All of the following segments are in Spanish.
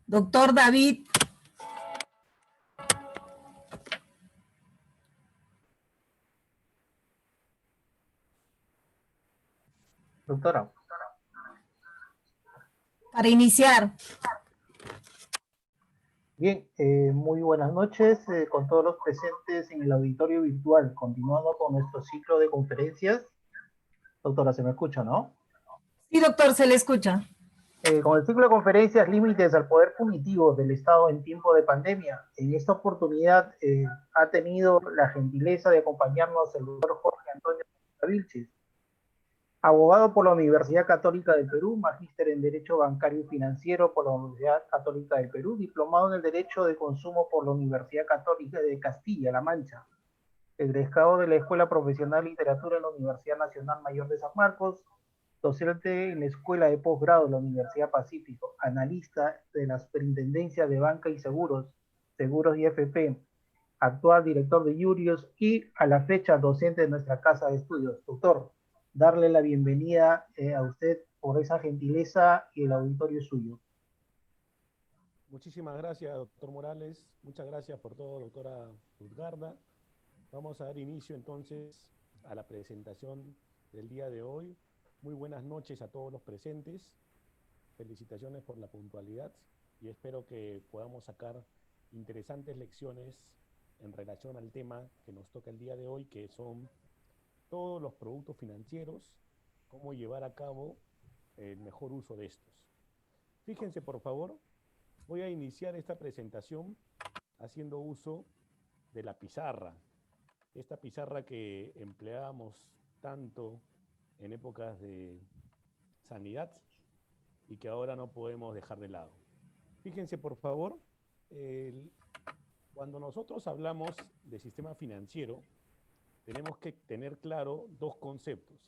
Doctor David. Doctora. Para iniciar. Bien, muy buenas noches con todos los presentes en el auditorio virtual. Continuando con nuestro ciclo de conferencias. Doctora, ¿se me escucha, no? Sí, doctor, se le escucha. Con el ciclo de conferencias Límites al Poder Punitivo del Estado en tiempo de pandemia. En esta oportunidad ha tenido la gentileza de acompañarnos el doctor Jorge Antonio Vilches, abogado por la Universidad Católica del Perú, magíster en Derecho Bancario y Financiero por la Universidad Católica del Perú, diplomado en el Derecho de Consumo por la Universidad Católica de Castilla-La Mancha, egresado de la Escuela Profesional de Literatura en la Universidad Nacional Mayor de San Marcos, docente en la Escuela de Posgrado de la Universidad Pacífico, analista de la Superintendencia de Banca y Seguros, Seguros y FP, actual director de Yurios y a la fecha docente de nuestra casa de estudios. Doctor, darle la bienvenida a usted por esa gentileza y el auditorio suyo. Muchísimas gracias, doctor Morales. Muchas gracias por todo, doctora Luzgarda. Vamos a dar inicio entonces a la presentación del día de hoy. Muy buenas noches a todos los presentes. Felicitaciones por la puntualidad y espero que podamos sacar interesantes lecciones en relación al tema que nos toca el día de hoy, que son todos los productos financieros, cómo llevar a cabo el mejor uso de estos. Fíjense, por favor, voy a iniciar esta presentación haciendo uso de la pizarra. Esta pizarra que empleábamos tanto en épocas de sanidad y que ahora no podemos dejar de lado. Fíjense, por favor, cuando nosotros hablamos de sistema financiero, tenemos que tener claro dos conceptos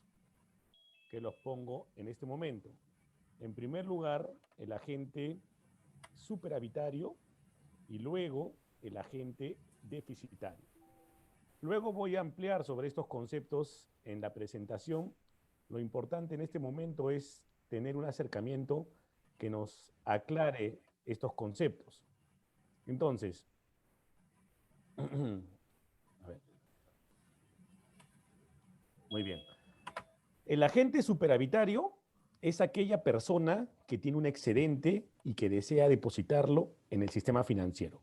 que los pongo en este momento. En primer lugar, el agente superavitario y luego el agente deficitario. Luego voy a ampliar sobre estos conceptos en la presentación. Lo importante en este momento es tener un acercamiento que nos aclare estos conceptos. Entonces, a ver. Muy bien. El agente superavitario es aquella persona que tiene un excedente y que desea depositarlo en el sistema financiero.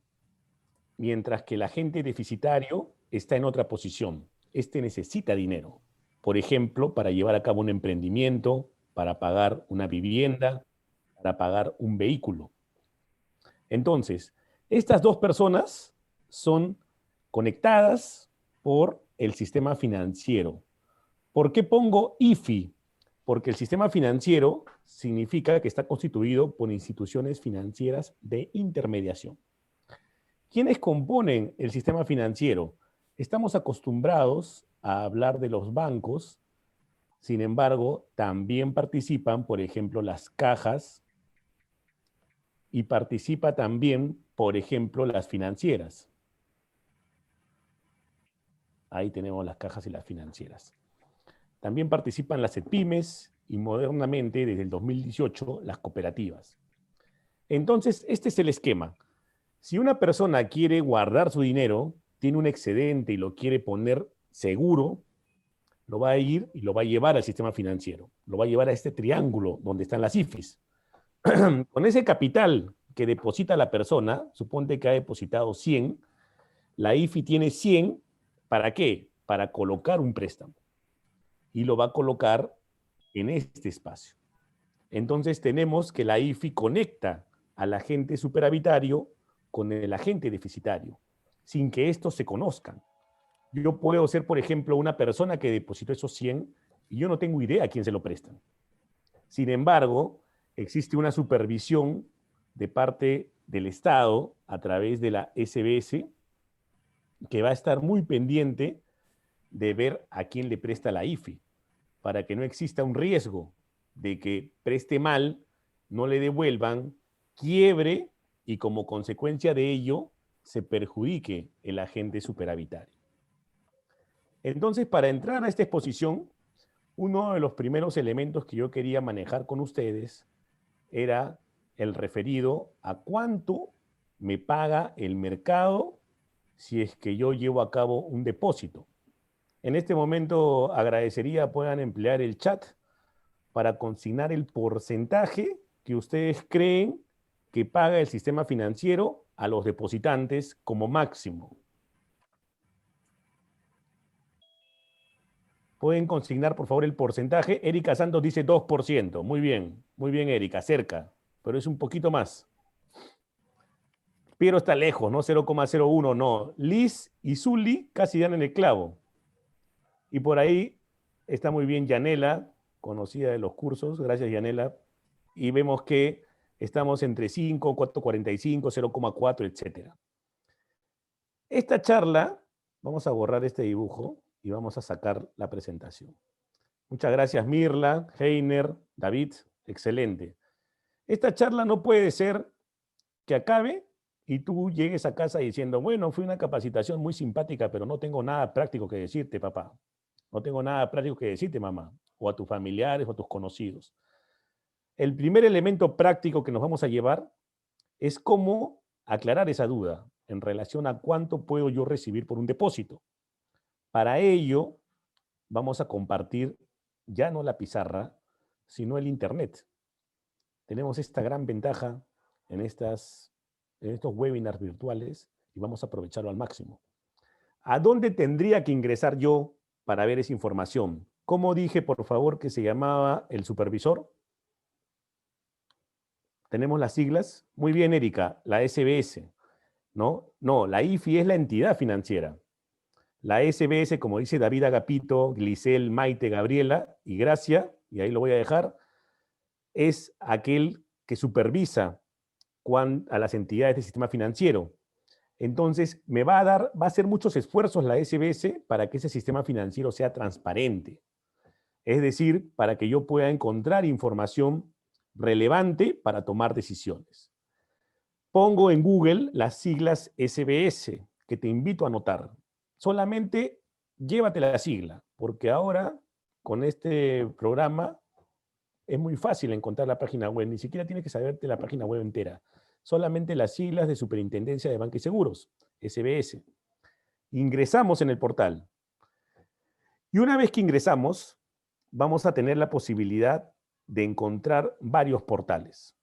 Mientras que el agente deficitario está en otra posición. Este necesita dinero. Por ejemplo, para llevar a cabo un emprendimiento, para pagar una vivienda, para pagar un vehículo. Entonces, estas dos personas son conectadas por el sistema financiero. ¿Por qué pongo IFI? Porque el sistema financiero significa que está constituido por instituciones financieras de intermediación. ¿Quiénes componen el sistema financiero? Estamos acostumbrados a hablar de los bancos, sin embargo, también participan, por ejemplo, las cajas y participa también, por ejemplo, las financieras. Ahí tenemos las cajas y las financieras. También participan las EPIMES y modernamente, desde el 2018, las cooperativas. Entonces, este es el esquema. Si una persona quiere guardar su dinero, tiene un excedente y lo quiere poner seguro, lo va a ir y lo va a llevar al sistema financiero. Lo va a llevar a este triángulo donde están las IFIs. Con ese capital que deposita la persona, suponte que ha depositado 100, la IFI tiene 100, ¿para qué? Para colocar un préstamo. Y lo va a colocar en este espacio. Entonces tenemos que la IFI conecta al agente superavitario con el agente deficitario, sin que estos se conozcan. Yo puedo ser, por ejemplo, una persona que depositó esos 100 y yo no tengo idea a quién se lo prestan. Sin embargo, existe una supervisión de parte del Estado a través de la SBS que va a estar muy pendiente de ver a quién le presta la IFI, para que no exista un riesgo de que preste mal, no le devuelvan, quiebre y como consecuencia de ello se perjudique el agente superavitario. Entonces, para entrar a esta exposición, uno de los primeros elementos que yo quería manejar con ustedes era el referido a cuánto me paga el mercado si es que yo llevo a cabo un depósito. En este momento agradecería puedan emplear el chat para consignar el porcentaje que ustedes creen que paga el sistema financiero a los depositantes como máximo. Pueden consignar, por favor, el porcentaje. Erika Santos dice 2%. Muy bien, Erika, cerca, pero es un poquito más. Piero está lejos, ¿no? 0,01, no. Liz y Zully casi dan en el clavo. Y por ahí está muy bien Yanela, conocida de los cursos. Gracias, Yanela. Y vemos que estamos entre 5, 4,45, 0,4, etc. Esta charla, vamos a borrar este dibujo y vamos a sacar la presentación. Muchas gracias, Mirla, Heiner, David, excelente. Esta charla no puede ser que acabe y tú llegues a casa diciendo, bueno, fue una capacitación muy simpática, pero no tengo nada práctico que decirte, papá. No tengo nada práctico que decirte, mamá, o a tus familiares o a tus conocidos. El primer elemento práctico que nos vamos a llevar es cómo aclarar esa duda en relación a cuánto puedo yo recibir por un depósito. Para ello, vamos a compartir ya no la pizarra, sino el Internet. Tenemos esta gran ventaja en estos webinars virtuales y vamos a aprovecharlo al máximo. ¿A dónde tendría que ingresar yo para ver esa información? ¿Cómo dije, por favor, que se llamaba el supervisor? Tenemos las siglas. Muy bien, Erika, la SBS. ¿No? No, la IFI es la entidad financiera. La SBS, como dice David Agapito, Glisel, Maite, Gabriela y Gracia, y ahí lo voy a dejar, es aquel que supervisa a las entidades del sistema financiero. Entonces, va a hacer muchos esfuerzos la SBS para que ese sistema financiero sea transparente. Es decir, para que yo pueda encontrar información relevante para tomar decisiones. Pongo en Google las siglas SBS, que te invito a anotar. Solamente llévate la sigla, porque ahora con este programa es muy fácil encontrar la página web. Ni siquiera tienes que saberte la página web entera. Solamente las siglas de Superintendencia de Banca y Seguros, SBS. Ingresamos en el portal. Y una vez que ingresamos, vamos a tener la posibilidad de encontrar varios portales.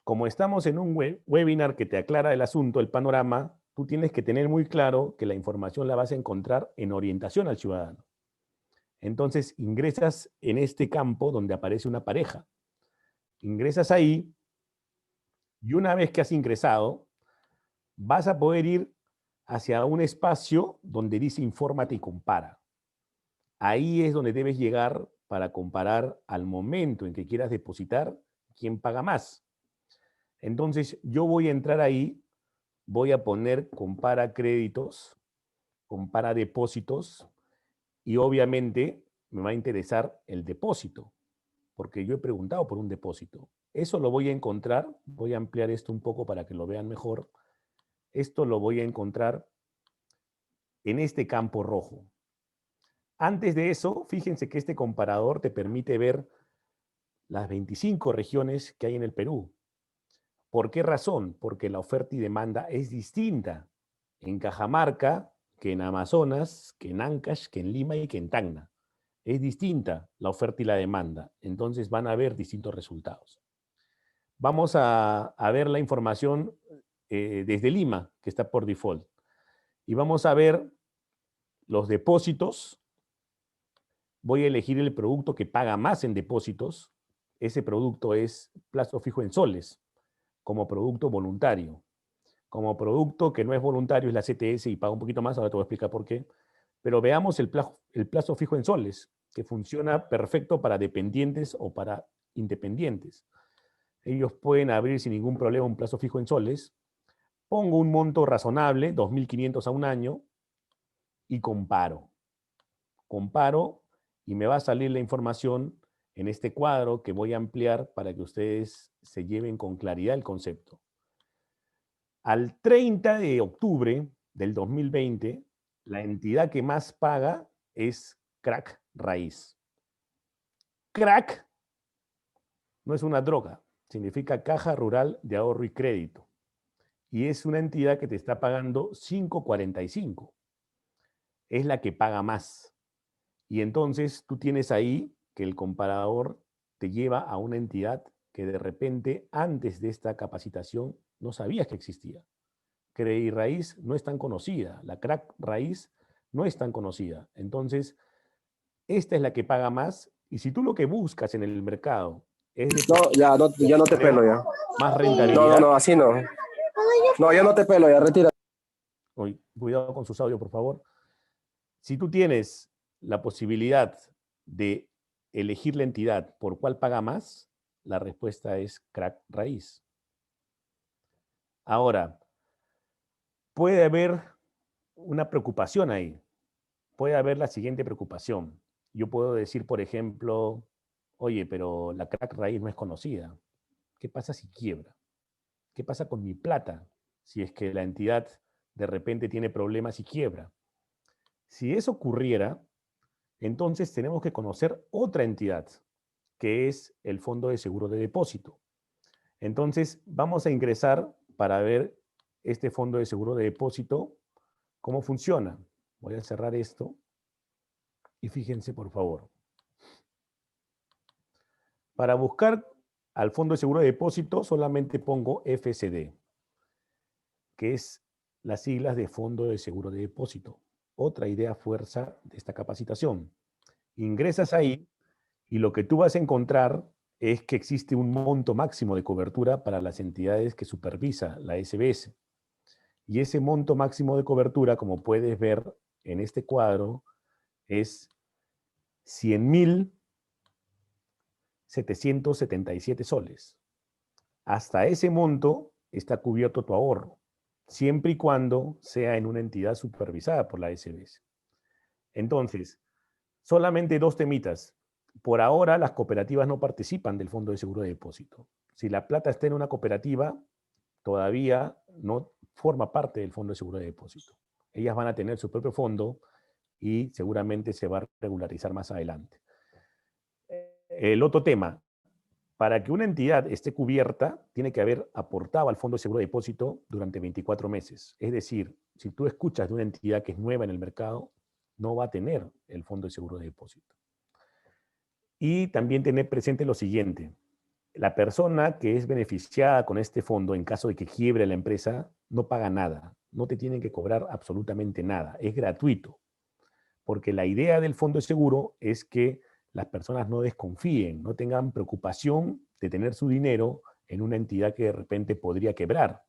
Como estamos en un webinar que te aclara el asunto, el panorama, tú tienes que tener muy claro que la información la vas a encontrar en orientación al ciudadano. Entonces ingresas en este campo donde aparece una pareja. Ingresas ahí y una vez que has ingresado, vas a poder ir hacia un espacio donde dice infórmate y compara. Ahí es donde debes llegar para comparar al momento en que quieras depositar quién paga más. Entonces yo voy a entrar ahí, voy a poner compara créditos, compara depósitos y obviamente me va a interesar el depósito, porque yo he preguntado por un depósito. Eso lo voy a encontrar, voy a ampliar esto un poco para que lo vean mejor. Esto lo voy a encontrar en este campo rojo. Antes de eso, fíjense que este comparador te permite ver las 25 regiones que hay en el Perú. ¿Por qué razón? Porque la oferta y demanda es distinta en Cajamarca que en Amazonas, que en Ancash, que en Lima y que en Tacna. Es distinta la oferta y la demanda. Entonces van a haber distintos resultados. Vamos a ver la información desde Lima, que está por default. Y vamos a ver los depósitos. Voy a elegir el producto que paga más en depósitos. Ese producto es plazo fijo en soles, como producto voluntario. Como producto que no es voluntario es la CTS y paga un poquito más, ahora te voy a explicar por qué. Pero veamos el plazo fijo en soles, que funciona perfecto para dependientes o para independientes. Ellos pueden abrir sin ningún problema un plazo fijo en soles. Pongo un monto razonable, 2.500 a un año, y comparo. Comparo y me va a salir la información en este cuadro que voy a ampliar para que ustedes se lleven con claridad el concepto. Al 30 de octubre del 2020, la entidad que más paga es Crack Raíz. Crack no es una droga, significa Caja Rural de Ahorro y Crédito. Y es una entidad que te está pagando 5.45. Es la que paga más. Y entonces tú tienes ahí que el comparador te lleva a una entidad que de repente antes de esta capacitación no sabías que existía. CrediRaíz no es tan conocida, la Crack Raíz no es tan conocida. Entonces, esta es la que paga más y si tú lo que buscas en el mercado es No, ya no te pelo ya. más No, rentabilidad, así no. No, ya no te pelo, ya retira. Oye, cuidado con sus audios, por favor. Si tú tienes la posibilidad de elegir la entidad por cuál paga más, la respuesta es Crack Raíz. Ahora, puede haber una preocupación ahí. Puede haber la siguiente preocupación. Yo puedo decir, por ejemplo, oye, pero la Crack Raíz no es conocida. ¿Qué pasa si quiebra? ¿Qué pasa con mi plata si es que la entidad de repente tiene problemas y quiebra? Si eso ocurriera, entonces tenemos que conocer otra entidad, que es el Fondo de Seguro de Depósito. Entonces, vamos a ingresar para ver este Fondo de Seguro de Depósito, cómo funciona. Voy a cerrar esto y fíjense, por favor. Para buscar al Fondo de Seguro de Depósito, solamente pongo FCD, que es las siglas de Fondo de Seguro de Depósito. Otra idea fuerza de esta capacitación. Ingresas ahí y lo que tú vas a encontrar es que existe un monto máximo de cobertura para las entidades que supervisa la SBS. Y ese monto máximo de cobertura, como puedes ver en este cuadro, es 100.777 soles. Hasta ese monto está cubierto tu ahorro, siempre y cuando sea en una entidad supervisada por la SBS. Entonces, solamente dos temitas. Por ahora, las cooperativas no participan del Fondo de Seguro de Depósito. Si la plata está en una cooperativa, todavía no forma parte del Fondo de Seguro de Depósito. Ellas van a tener su propio fondo y seguramente se va a regularizar más adelante. El otro tema, para que una entidad esté cubierta, tiene que haber aportado al Fondo de Seguro de Depósito durante 24 meses. Es decir, si tú escuchas de una entidad que es nueva en el mercado, no va a tener el Fondo de Seguro de Depósito. Y también tener presente lo siguiente. La persona que es beneficiada con este fondo, en caso de que quiebre la empresa, no paga nada. No te tienen que cobrar absolutamente nada. Es gratuito. Porque la idea del fondo de seguro es que las personas no desconfíen, no tengan preocupación de tener su dinero en una entidad que de repente podría quebrar.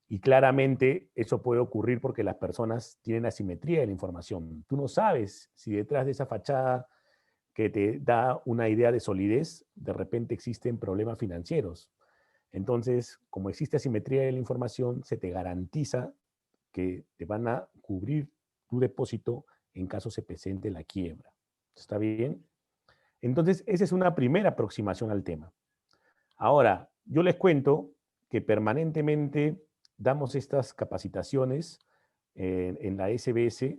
Y claramente eso puede ocurrir porque las personas tienen asimetría de la información. Tú no sabes si detrás de esa fachada que te da una idea de solidez, de repente existen problemas financieros. Entonces, como existe asimetría de la información, se te garantiza que te van a cubrir tu depósito en caso se presente la quiebra. ¿Está bien? Entonces, esa es una primera aproximación al tema. Ahora, yo les cuento que permanentemente damos estas capacitaciones en la SBS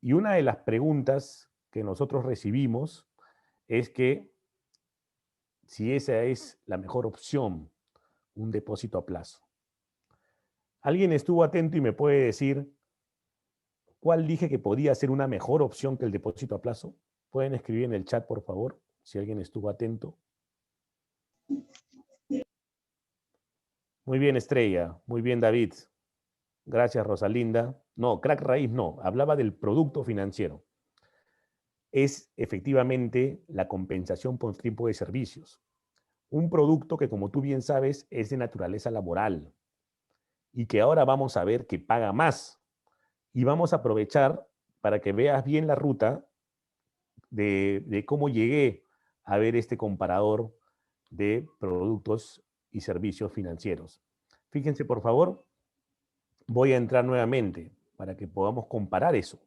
y una de las preguntas que nosotros recibimos es que si esa es la mejor opción, un depósito a plazo. ¿Alguien estuvo atento y me puede decir cuál dije que podía ser una mejor opción que el depósito a plazo? Pueden escribir en el chat, por favor, si alguien estuvo atento. Muy bien, Estrella. Muy bien, David. Gracias, Rosalinda. No, Crack Raíz no. Hablaba del producto financiero. Es efectivamente la compensación por tiempo de servicios. Un producto que, como tú bien sabes, es de naturaleza laboral y que ahora vamos a ver que paga más. Y vamos a aprovechar para que veas bien la ruta de cómo llegué a ver este comparador de productos y servicios financieros. Fíjense, por favor, voy a entrar nuevamente para que podamos comparar eso.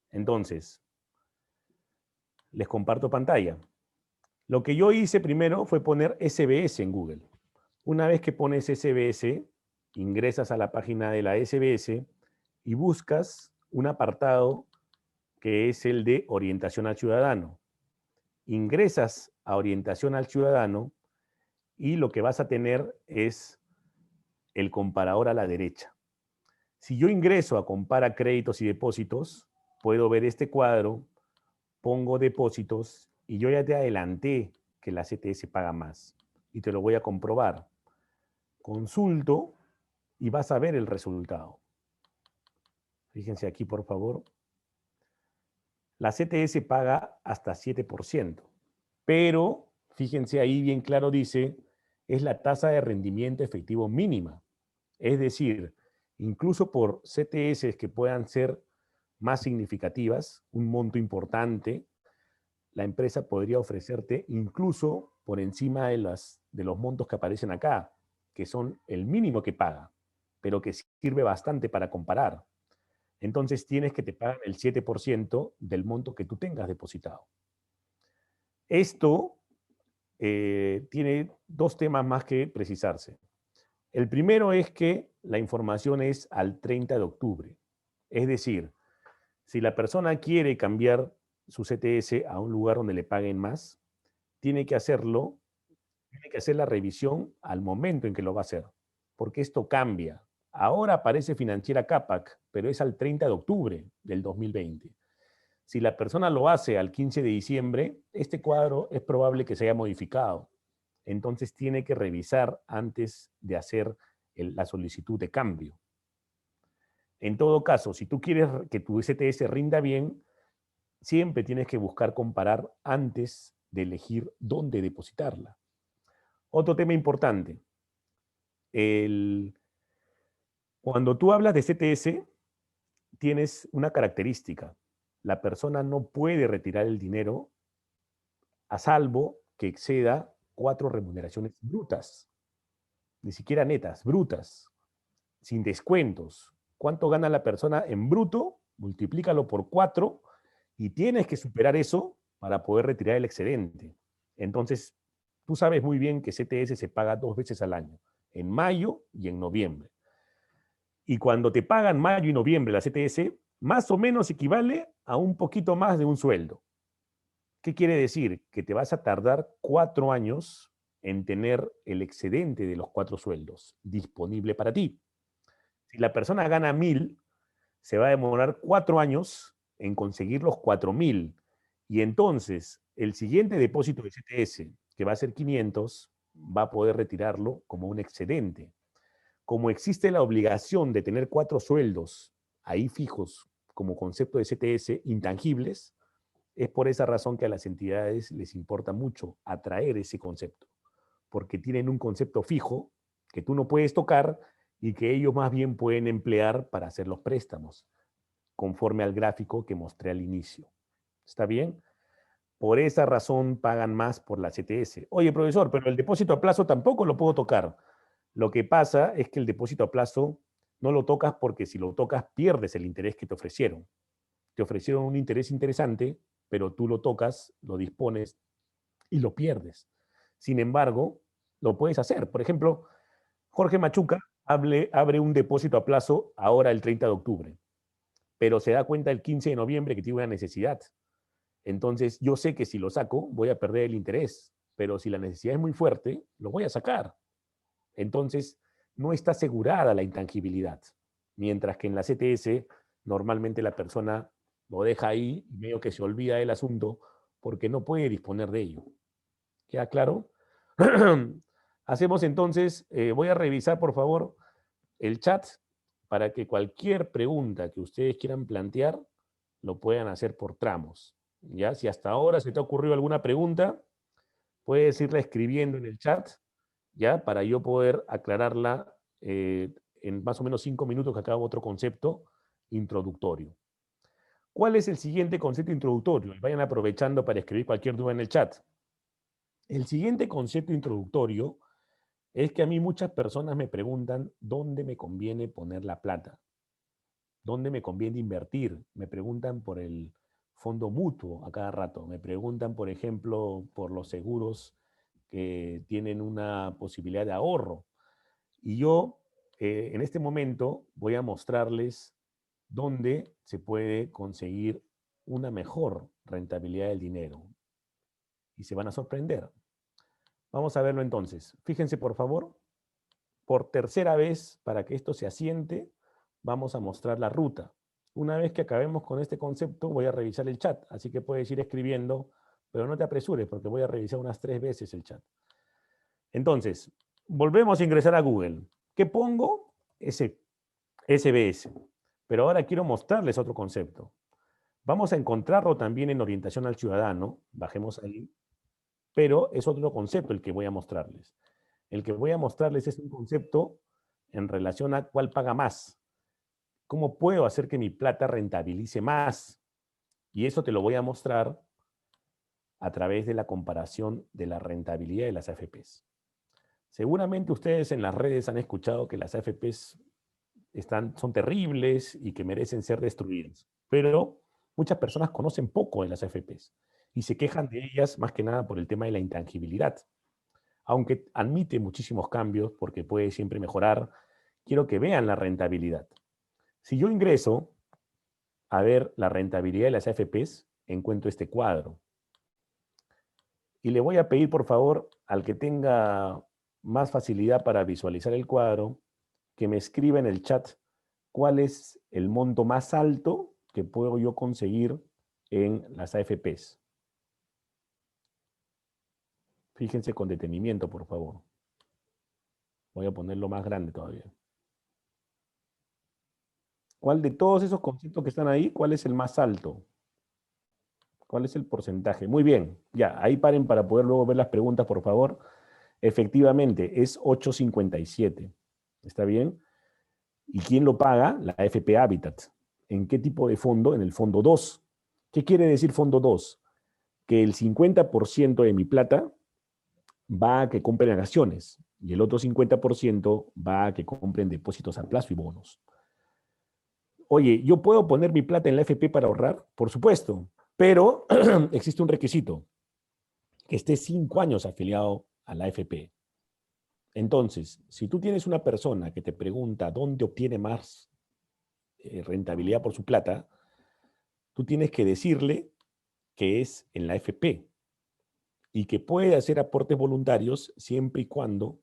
Entonces, les comparto pantalla. Lo que yo hice primero fue poner SBS en Google. Una vez que pones SBS, ingresas a la página de la SBS y buscas un apartado que es el de orientación al ciudadano. Ingresas a orientación al ciudadano, y lo que vas a tener es el comparador a la derecha. Si yo ingreso a compara créditos y depósitos, puedo ver este cuadro, pongo depósitos y yo ya te adelanté que la CTS paga más y te lo voy a comprobar. Consulto y vas a ver el resultado. Fíjense aquí, por favor. La CTS paga hasta 7%, pero fíjense ahí bien claro dice, es la tasa de rendimiento efectivo mínima. Es decir, incluso por CTS que puedan ser más significativas, un monto importante, la empresa podría ofrecerte incluso por encima de los montos que aparecen acá, que son el mínimo que paga, pero que sirve bastante para comparar. Entonces tienes que te pagan el 7% del monto que tú tengas depositado. Esto tiene dos temas más que precisarse. El primero es que la información es al 30 de octubre. Es decir, si la persona quiere cambiar su CTS a un lugar donde le paguen más, tiene que hacerlo, tiene que hacer la revisión al momento en que lo va a hacer, porque esto cambia. Ahora aparece Financiera Capac, pero es al 30 de octubre del 2020. Si la persona lo hace al 15 de diciembre, este cuadro es probable que se haya modificado. Entonces tiene que revisar antes de hacer la solicitud de cambio. En todo caso, si tú quieres que tu CTS rinda bien, siempre tienes que buscar comparar antes de elegir dónde depositarla. Otro tema importante. Cuando tú hablas de CTS, tienes una característica. La persona no puede retirar el dinero a salvo que exceda 4 remuneraciones brutas. Ni siquiera netas, brutas. Sin descuentos. ¿Cuánto gana la persona en bruto? Multiplícalo por 4 y tienes que superar eso para poder retirar el excedente. Entonces, tú sabes muy bien que CTS se paga 2 veces al año, en mayo y en noviembre. Y cuando te pagan mayo y noviembre la CTS, más o menos equivale a un poquito más de un sueldo. ¿Qué quiere decir? Que te vas a tardar 4 años en tener el excedente de los 4 sueldos disponible para ti. Si la persona gana 1.000, se va a demorar 4 años en conseguir los 4.000. Y entonces, el siguiente depósito de CTS, que va a ser 500, va a poder retirarlo como un excedente. Como existe la obligación de tener 4 sueldos ahí fijos como concepto de CTS intangibles, es por esa razón que a las entidades les importa mucho atraer ese concepto, porque tienen un concepto fijo que tú no puedes tocar y que ellos más bien pueden emplear para hacer los préstamos, conforme al gráfico que mostré al inicio. ¿Está bien? Por esa razón pagan más por la CTS. Oye, profesor, pero el depósito a plazo tampoco lo puedo tocar. Lo que pasa es que el depósito a plazo no lo tocas porque si lo tocas pierdes el interés que te ofrecieron. Te ofrecieron un interés interesante, pero tú lo tocas, lo dispones y lo pierdes. Sin embargo, lo puedes hacer. Por ejemplo, Jorge Machuca abre un depósito a plazo ahora el 30 de octubre, pero se da cuenta el 15 de noviembre que tiene una necesidad. Entonces, yo sé que si lo saco, voy a perder el interés, pero si la necesidad es muy fuerte, lo voy a sacar. Entonces, no está asegurada la intangibilidad, mientras que en la CTS normalmente la persona lo deja ahí y medio que se olvida del asunto porque no puede disponer de ello. ¿Queda claro? Hacemos entonces, voy a revisar por favor el chat para que cualquier pregunta que ustedes quieran plantear lo puedan hacer por tramos. ¿Ya? Si hasta ahora se te ha ocurrido alguna pregunta, puedes irla escribiendo en el chat, ¿ya? Para yo poder aclararla en más o menos 5 minutos que acabo otro concepto introductorio. ¿Cuál es el siguiente concepto introductorio? Vayan aprovechando para escribir cualquier duda en el chat. El siguiente concepto introductorio es que a mí muchas personas me preguntan dónde me conviene poner la plata, dónde me conviene invertir. Me preguntan por el fondo mutuo a cada rato. Me preguntan, por ejemplo, por los seguros que tienen una posibilidad de ahorro. Y yo, en este momento, voy a mostrarles dónde se puede conseguir una mejor rentabilidad del dinero. y se van a sorprender. Vamos a verlo entonces. Fíjense, por favor, por tercera vez, para que esto se asiente, vamos a mostrar la ruta. Una vez que acabemos con este concepto, voy a revisar el chat, así que puedes ir escribiendo, pero no te apresures, porque voy a revisar unas 3 veces el chat. Entonces, volvemos a ingresar a Google. ¿Qué pongo? SBS. Pero ahora quiero mostrarles otro concepto. Vamos a encontrarlo también en orientación al ciudadano. Bajemos ahí. Pero es otro concepto el que voy a mostrarles. El que voy a mostrarles es un concepto en relación a cuál paga más. ¿Cómo puedo hacer que mi plata rentabilice más? Y eso te lo voy a mostrar a través de la comparación de la rentabilidad de las AFPs. Seguramente ustedes en las redes han escuchado que las AFPs son terribles y que merecen ser destruidas. Pero muchas personas conocen poco de las AFPs y se quejan de ellas más que nada por el tema de la intangibilidad. Aunque admite muchísimos cambios porque puede siempre mejorar, quiero que vean la rentabilidad. Si yo ingreso a ver la rentabilidad de las AFPs, encuentro este cuadro. Y le voy a pedir, por favor, al que tenga más facilidad para visualizar el cuadro, que me escriba en el chat cuál es el monto más alto que puedo yo conseguir en las AFPs. Fíjense con detenimiento, por favor. Voy a ponerlo más grande todavía. ¿Cuál de todos esos conceptos que están ahí, cuál es el más alto? ¿Cuál es el porcentaje? Muy bien, ya, ahí paren para poder luego ver las preguntas, por favor. Efectivamente, es 8.57. ¿Está bien? ¿Y quién lo paga? La AFP Habitat. ¿En qué tipo de fondo? En el fondo 2. ¿Qué quiere decir fondo 2? Que el 50% de mi plata va a que compren acciones y el otro 50% va a que compren depósitos a plazo y bonos. Oye, ¿yo puedo poner mi plata en la AFP para ahorrar? Por supuesto, pero existe un requisito, que esté 5 años afiliado a la AFP. Entonces, si tú tienes una persona que te pregunta dónde obtiene más rentabilidad por su plata, tú tienes que decirle que es en la AFP y que puede hacer aportes voluntarios siempre y cuando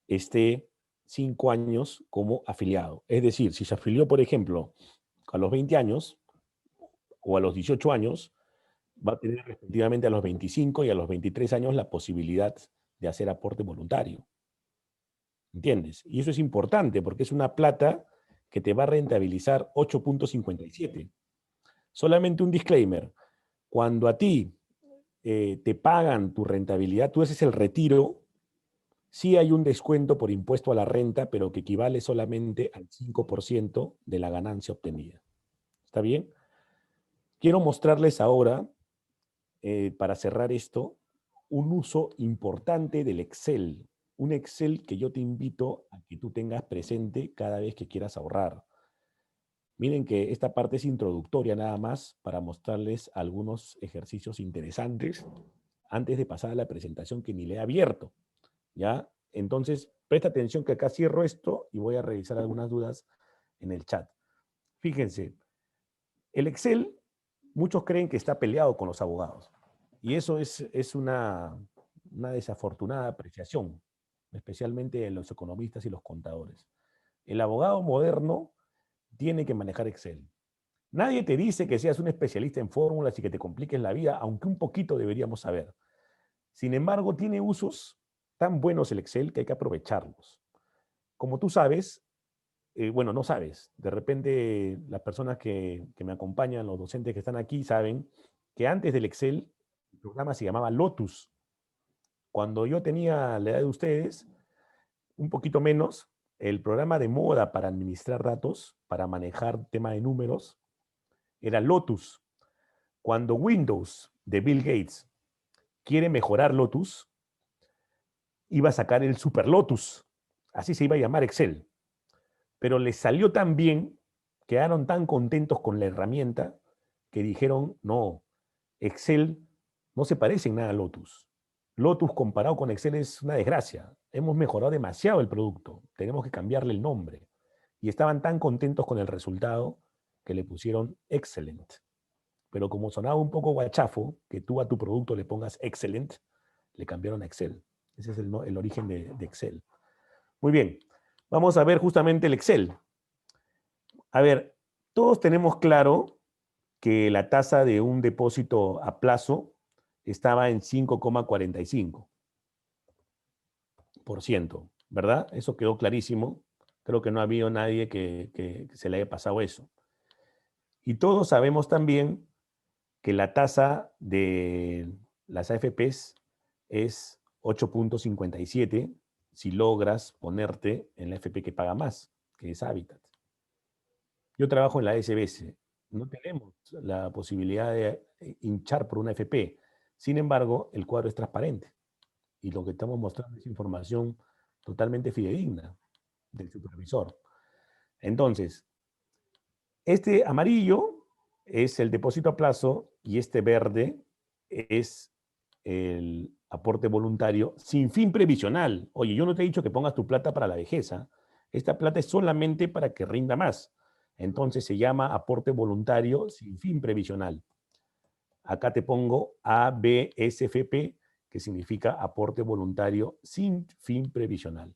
esté 5 años como afiliado. Es decir, si se afilió, por ejemplo, a los 20 años o a los 18 años, va a tener respectivamente a los 25 y a los 23 años la posibilidad de hacer aporte voluntario. ¿Entiendes? Y eso es importante porque es una plata que te va a rentabilizar 8.57. Solamente un disclaimer. Cuando a ti te pagan tu rentabilidad, tú haces el retiro, sí hay un descuento por impuesto a la renta, pero que equivale solamente al 5% de la ganancia obtenida. ¿Está bien? Quiero mostrarles ahora, para cerrar esto, un uso importante del Excel. Un Excel que yo te invito a que tú tengas presente cada vez que quieras ahorrar. Miren que esta parte es introductoria nada más para mostrarles algunos ejercicios interesantes antes de pasar a la presentación que ni le he abierto. ¿Ya? Entonces, presta atención que acá cierro esto y voy a revisar algunas dudas en el chat. Fíjense, el Excel, muchos creen que está peleado con los abogados. Y eso es una desafortunada apreciación, especialmente de los economistas y los contadores. El abogado moderno tiene que manejar Excel. Nadie te dice que seas un especialista en fórmulas y que te compliques la vida, aunque un poquito deberíamos saber. Sin embargo, tiene usos tan buenos el Excel que hay que aprovecharlos. Como tú sabes, bueno, no sabes, de repente las personas que me acompañan, los docentes que están aquí, saben que antes del Excel, el programa se llamaba Lotus. Cuando yo tenía la edad de ustedes, un poquito menos, el programa de moda para administrar datos, para manejar tema de números, era Lotus. Cuando Windows de Bill Gates quiere mejorar Lotus, iba a sacar el Super Lotus. Así se iba a llamar Excel. Pero les salió tan bien, quedaron tan contentos con la herramienta, que dijeron, no, Excel no se parece en nada a Lotus. Lotus comparado con Excel es una desgracia. Hemos mejorado demasiado el producto. Tenemos que cambiarle el nombre. Y estaban tan contentos con el resultado que le pusieron Excellent. pero como sonaba un poco guachafo, que tú a tu producto le pongas excellent, le cambiaron a Excel. Ese es el origen de Excel. Muy bien, vamos a ver justamente el Excel. A ver, todos tenemos claro que la tasa de un depósito a plazo estaba en 5,45%, ¿verdad? Eso quedó clarísimo. Creo que no ha habido nadie que se le haya pasado eso. Y todos sabemos también que la tasa de las AFPs es 8,57 si logras ponerte en la AFP que paga más, que es Habitat. Yo trabajo en la SBS. No tenemos la posibilidad de hinchar por una AFP. Sin embargo, el cuadro es transparente. Y lo que estamos mostrando es información totalmente fidedigna del supervisor. Entonces, este amarillo es el depósito a plazo y este verde es el aporte voluntario sin fin previsional. Oye, yo no te he dicho que pongas tu plata para la vejez. Esta plata es solamente para que rinda más. Entonces se llama aporte voluntario sin fin previsional. Acá te pongo ABSFP, que significa aporte voluntario sin fin previsional.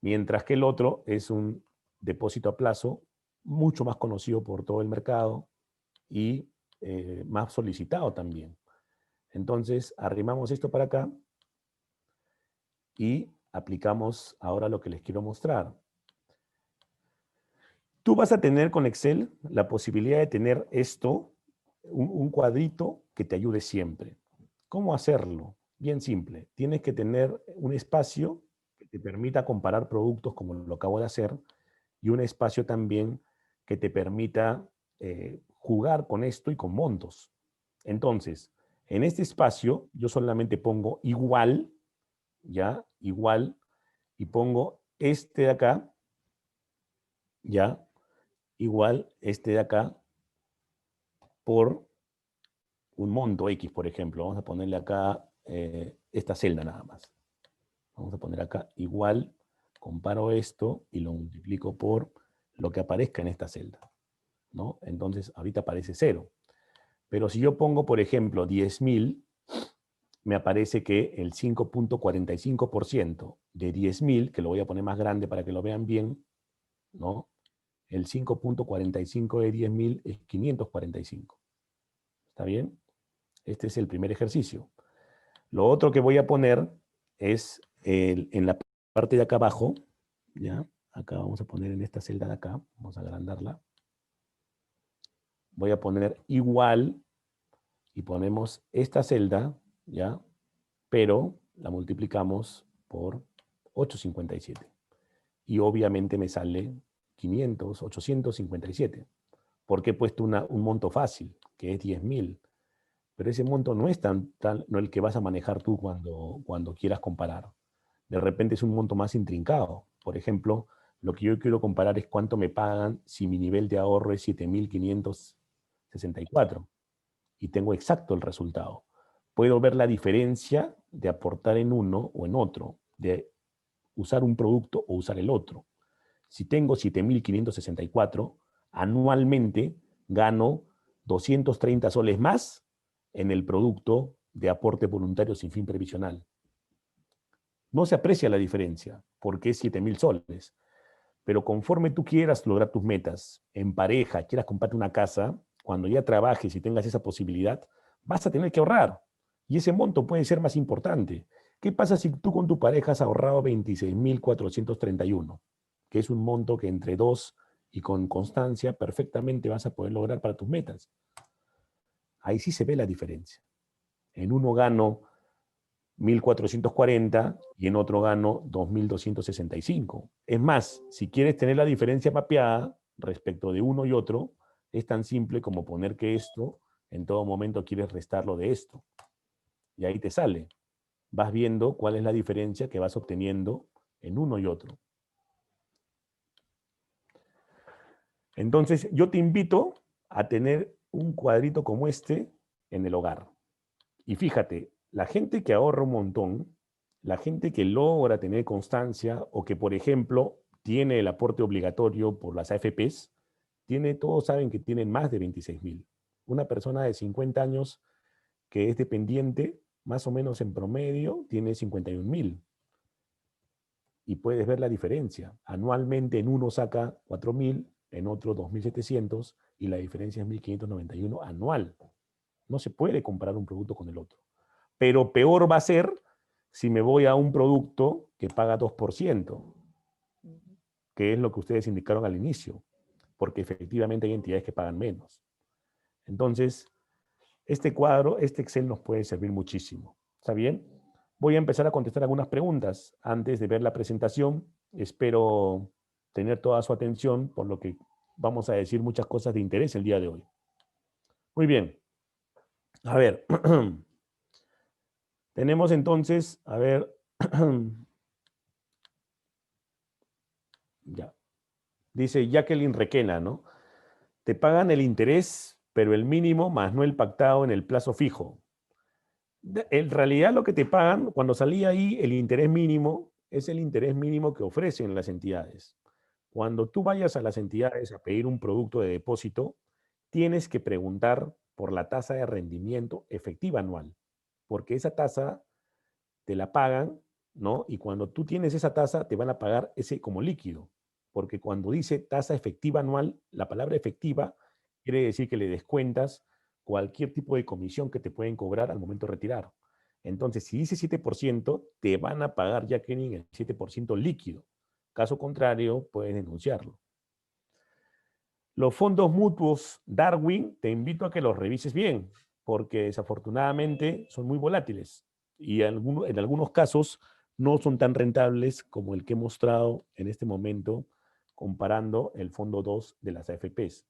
Mientras que el otro es un depósito a plazo mucho más conocido por todo el mercado y más solicitado también. Entonces, arrimamos esto para acá y aplicamos ahora lo que les quiero mostrar. Tú vas a tener con Excel la posibilidad de tener esto, un cuadrito que te ayude siempre. ¿Cómo hacerlo? Bien simple. Tienes que tener un espacio que te permita comparar productos como lo acabo de hacer y un espacio también que te permita jugar con esto y con montos. Entonces, en este espacio yo solamente pongo igual, ¿ya? Igual, y pongo este de acá, ¿ya? Igual este de acá por un monto X, por ejemplo. Vamos a ponerle acá esta celda nada más. Vamos a poner acá igual, comparo esto y lo multiplico por lo que aparezca en esta celda, ¿no? Entonces, ahorita aparece 0. Pero si yo pongo, por ejemplo, 10.000, me aparece que el 5,45% de 10.000, que lo voy a poner más grande para que lo vean bien, ¿no? El 5,45 de 10.000 es 545. ¿Está bien? Este es el primer ejercicio. Lo otro que voy a poner es en la parte de acá abajo, ¿ya? Acá vamos a poner en esta celda de acá, vamos a agrandarla. Voy a poner igual y ponemos esta celda, ¿ya? Pero la multiplicamos por 857. Y obviamente me sale 857. Porque he puesto un monto fácil, que es 10.000. Pero ese monto no es no el que vas a manejar tú cuando quieras comparar. De repente es un monto más intrincado. Por ejemplo, lo que yo quiero comparar es cuánto me pagan si mi nivel de ahorro es 7.564. Y tengo exacto el resultado. Puedo ver la diferencia de aportar en uno o en otro, de usar un producto o usar el otro. Si tengo 7.564, anualmente gano 230 soles más en el producto de aporte voluntario sin fin previsional. No se aprecia la diferencia, porque es 7.000 soles. Pero conforme tú quieras lograr tus metas, en pareja, quieras comprarte una casa, cuando ya trabajes y tengas esa posibilidad, vas a tener que ahorrar. Y ese monto puede ser más importante. ¿Qué pasa si tú con tu pareja has ahorrado 26.431? Que es un monto que entre dos y con constancia perfectamente vas a poder lograr para tus metas. Ahí sí se ve la diferencia. En uno gano 1.440 y en otro gano 2.265. Es más, si quieres tener la diferencia mapeada respecto de uno y otro, es tan simple como poner que esto, en todo momento quieres restarlo de esto. Y ahí te sale. Vas viendo cuál es la diferencia que vas obteniendo en uno y otro. Entonces, yo te invito a tener un cuadrito como este en el hogar. Y fíjate, la gente que ahorra un montón, la gente que logra tener constancia o que, por ejemplo, tiene el aporte obligatorio por las AFPs, todos saben que tienen más de 26.000. Una persona de 50 años que es dependiente, más o menos en promedio, tiene 51.000. Y puedes ver la diferencia. Anualmente en uno saca 4.000, en otro 2.700, y la diferencia es 1.591 anual. No se puede comparar un producto con el otro. Pero peor va a ser si me voy a un producto que paga 2%, que es lo que ustedes indicaron al inicio, porque efectivamente hay entidades que pagan menos. Entonces, este cuadro, este Excel nos puede servir muchísimo. ¿Está bien? Voy a empezar a contestar algunas preguntas antes de ver la presentación. Espero tener toda su atención, por lo que vamos a decir muchas cosas de interés el día de hoy. Muy bien. A ver. Tenemos entonces, a ver. Ya. Dice Jacqueline Requena, ¿no? Te pagan el interés, pero el mínimo más no el pactado en el plazo fijo. En realidad lo que te pagan, cuando salía ahí, el interés mínimo es el interés mínimo que ofrecen las entidades. Cuando tú vayas a las entidades a pedir un producto de depósito, tienes que preguntar por la tasa de rendimiento efectiva anual, porque esa tasa te la pagan, ¿no? Y cuando tú tienes esa tasa, te van a pagar ese como líquido, porque cuando dice tasa efectiva anual, la palabra efectiva quiere decir que le descuentas cualquier tipo de comisión que te pueden cobrar al momento de retirar. Entonces, si dice 7%, te van a pagar ya que el 7% líquido. Caso contrario, puedes denunciarlo. Los fondos mutuos Darwin, te invito a que los revises bien, porque desafortunadamente son muy volátiles y en algunos casos no son tan rentables como el que he mostrado en este momento comparando el fondo 2 de las AFPs,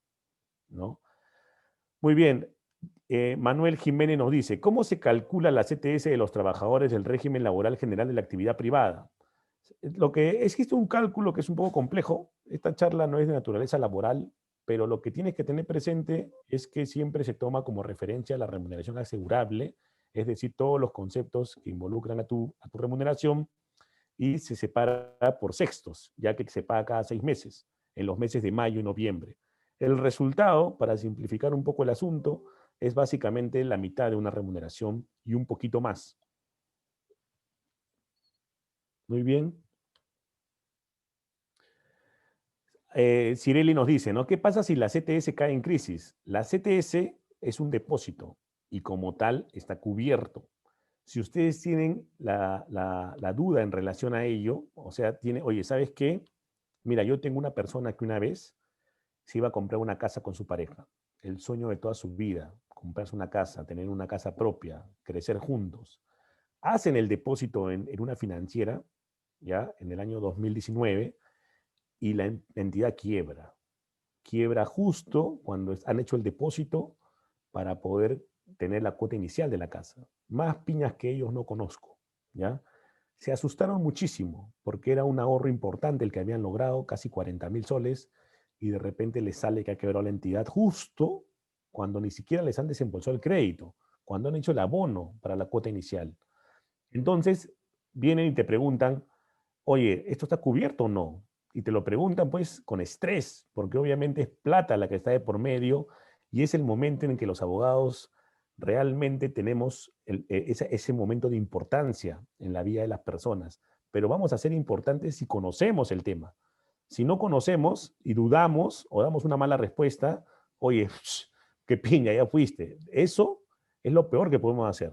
¿no? Muy bien. Manuel Jiménez nos dice, ¿cómo se calcula la CTS de los trabajadores del régimen laboral general de la actividad privada? Lo que existe un cálculo que es un poco complejo. Esta charla no es de naturaleza laboral, pero lo que tienes que tener presente es que siempre se toma como referencia la remuneración asegurable, es decir, todos los conceptos que involucran a tu remuneración, y se separa por sextos, ya que se paga cada 6 meses, en los meses de mayo y noviembre. El resultado, para simplificar un poco el asunto, es básicamente la mitad de una remuneración y un poquito más. Muy bien. Cirelli nos dice, ¿no? ¿Qué pasa si la CTS cae en crisis? La CTS es un depósito y como tal está cubierto. Si ustedes tienen la duda en relación a ello, o sea, oye, ¿sabes qué? Mira, yo tengo una persona que una vez se iba a comprar una casa con su pareja. El sueño de toda su vida, comprarse una casa, tener una casa propia, crecer juntos. Hacen el depósito en una financiera, ya, en el año 2019, y la entidad quiebra. Quiebra justo cuando han hecho el depósito para poder tener la cuota inicial de la casa. Más piñas que ellos no conozco, ¿ya? Se asustaron muchísimo porque era un ahorro importante el que habían logrado, casi 40.000 soles, y de repente les sale que ha quebrado la entidad justo cuando ni siquiera les han desembolsado el crédito, cuando han hecho el abono para la cuota inicial. Entonces, vienen y te preguntan, oye, ¿esto está cubierto o no? Y te lo preguntan pues con estrés, porque obviamente es plata la que está de por medio y es el momento en que los abogados realmente tenemos ese momento de importancia en la vida de las personas. Pero vamos a ser importantes si conocemos el tema. Si no conocemos y dudamos o damos una mala respuesta, oye, qué piña, ya fuiste. Eso es lo peor que podemos hacer.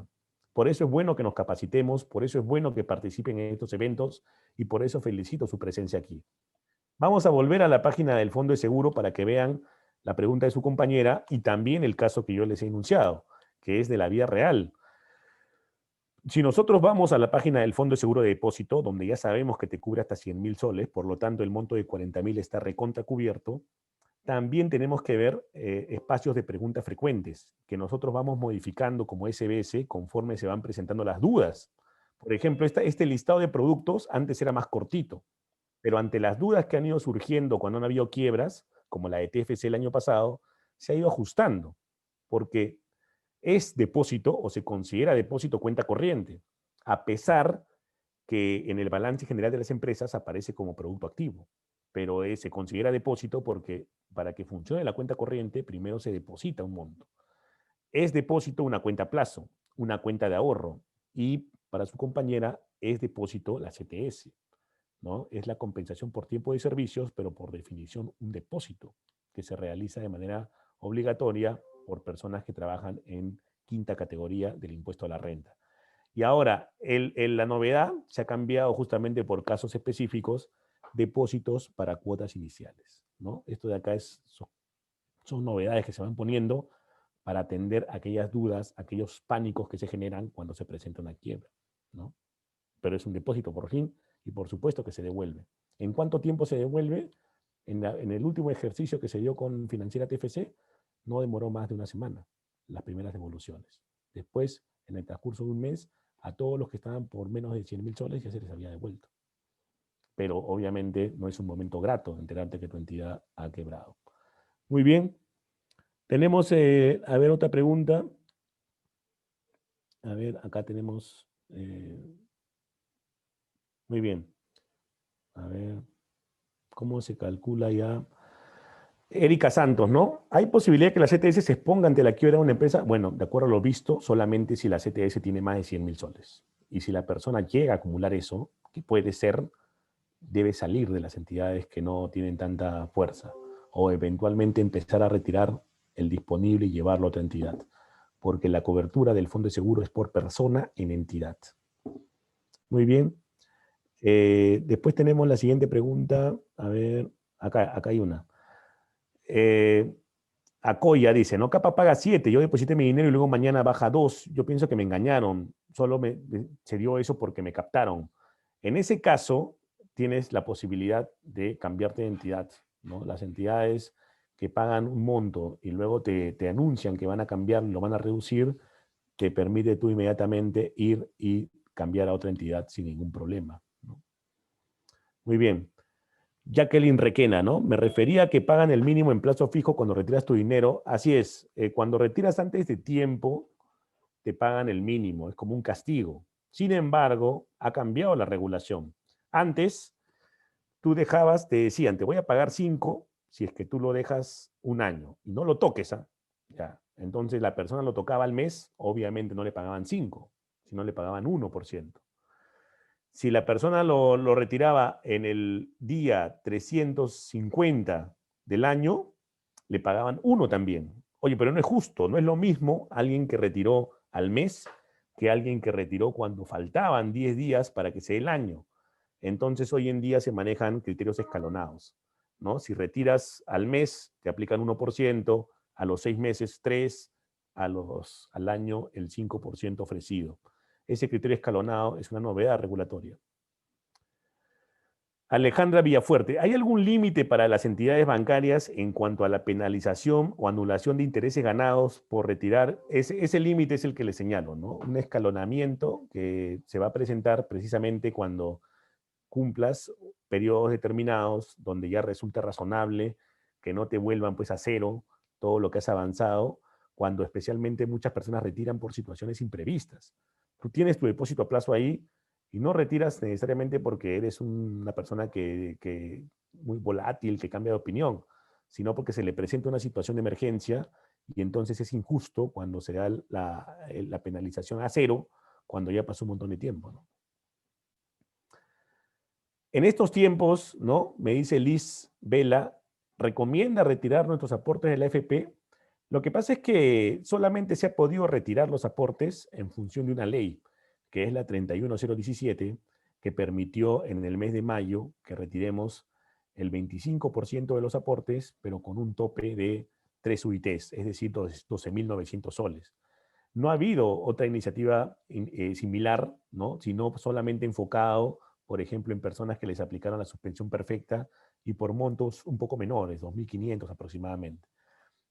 Por eso es bueno que nos capacitemos, por eso es bueno que participen en estos eventos y por eso felicito su presencia aquí. Vamos a volver a la página del Fondo de Seguro para que vean la pregunta de su compañera y también el caso que yo les he enunciado, que es de la vida real. Si nosotros vamos a la página del Fondo de Seguro de Depósito, donde ya sabemos que te cubre hasta 100.000 soles, por lo tanto el monto de 40.000 está recontra cubierto, también tenemos que ver espacios de preguntas frecuentes que nosotros vamos modificando como SBS conforme se van presentando las dudas. Por ejemplo, este listado de productos antes era más cortito, pero ante las dudas que han ido surgiendo cuando han habido quiebras, como la de TFC el año pasado, se ha ido ajustando, porque es depósito o se considera depósito cuenta corriente, a pesar que en el balance general de las empresas aparece como producto activo, pero se considera depósito porque para que funcione la cuenta corriente primero se deposita un monto. es depósito una cuenta a plazo, una cuenta de ahorro, y para su compañera es depósito la CTS, ¿no? Es la compensación por tiempo de servicios, pero por definición un depósito que se realiza de manera obligatoria por personas que trabajan en quinta categoría del impuesto a la renta. Y ahora, la novedad se ha cambiado justamente por casos específicos, depósitos para cuotas iniciales, ¿no? Esto de acá son novedades que se van poniendo para atender aquellas dudas, aquellos pánicos que se generan cuando se presenta una quiebra, ¿no? Pero es un depósito por fin y por supuesto que se devuelve. ¿En cuánto tiempo se devuelve? En el último ejercicio que se dio con Financiera TFC, no demoró más de una semana las primeras devoluciones. Después, en el transcurso de un mes, a todos los que estaban por menos de 100.000 soles ya se les había devuelto. Pero obviamente no es un momento grato enterarte que tu entidad ha quebrado. Muy bien. Tenemos, a ver, otra pregunta. A ver, acá tenemos... muy bien. A ver, ¿cómo se calcula ya? Erika Santos, ¿no? ¿Hay posibilidad de que la CTS se exponga ante la quiebra de una empresa? Bueno, de acuerdo a lo visto, solamente si la CTS tiene más de 100.000 soles. Y si la persona llega a acumular eso, que puede ser, debe salir de las entidades que no tienen tanta fuerza. O eventualmente empezar a retirar el disponible y llevarlo a otra entidad. Porque la cobertura del fondo de seguro es por persona en entidad. Muy bien. Después tenemos la siguiente pregunta. A ver, acá hay una. Acoya dice, ¿no? Capa paga 7, yo deposité mi dinero y luego mañana baja 2. Yo pienso que me engañaron, se dio eso porque me captaron. En ese caso, tienes la posibilidad de cambiarte de entidad, ¿no? Las entidades que pagan un monto y luego te anuncian que van a cambiar, lo van a reducir, te permite tú inmediatamente ir y cambiar a otra entidad sin ningún problema, ¿no? Muy bien. Jacqueline Requena, ¿no? Me refería a que pagan el mínimo en plazo fijo cuando retiras tu dinero. Así es, cuando retiras antes de tiempo, te pagan el mínimo, es como un castigo. Sin embargo, ha cambiado la regulación. Antes, tú dejabas, te decían, te voy a pagar 5 si es que tú lo dejas un año y no lo toques, ¿ah? Ya. Entonces la persona lo tocaba al mes, obviamente no le pagaban 5, sino le pagaban 1%. Si la persona lo retiraba en el día 350 del año, le pagaban 1 también. Oye, pero no es justo, no es lo mismo alguien que retiró al mes que alguien que retiró cuando faltaban 10 días para que sea el año. Entonces, hoy en día se manejan criterios escalonados, ¿no? Si retiras al mes, te aplican 1%, a los 6 meses 3%, al año el 5% ofrecido. Ese criterio escalonado es una novedad regulatoria. Alejandra Villafuerte, ¿hay algún límite para las entidades bancarias en cuanto a la penalización o anulación de intereses ganados por retirar? Ese límite es el que le señalo, ¿no? Un escalonamiento que se va a presentar precisamente cuando cumplas periodos determinados donde ya resulta razonable que no te vuelvan pues a cero todo lo que has avanzado, cuando especialmente muchas personas retiran por situaciones imprevistas. Tú tienes tu depósito a plazo ahí y no retiras necesariamente porque eres una persona que muy volátil, que cambia de opinión, sino porque se le presenta una situación de emergencia y entonces es injusto cuando se da la penalización a cero cuando ya pasó un montón de tiempo, ¿no? En estos tiempos, ¿no? Me dice Liz Vela, recomienda retirar nuestros aportes de la AFP. Lo que pasa es que solamente se ha podido retirar los aportes en función de una ley, que es la 31017, que permitió en el mes de mayo que retiremos el 25% de los aportes, pero con un tope de 3 UITs, es decir, 12.900 soles. No ha habido otra iniciativa similar, ¿no? Sino solamente enfocado, por ejemplo, en personas que les aplicaron la suspensión perfecta y por montos un poco menores, 2.500 aproximadamente.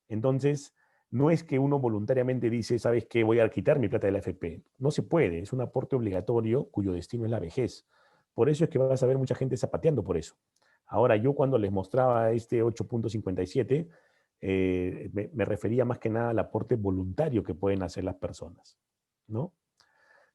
Entonces, no es que uno voluntariamente dice, ¿sabes qué? Voy a quitar mi plata de la AFP. No se puede, es un aporte obligatorio cuyo destino es la vejez. Por eso es que vas a ver mucha gente zapateando por eso. Ahora, yo cuando les mostraba este 8.57, me refería más que nada al aporte voluntario que pueden hacer las personas, ¿no?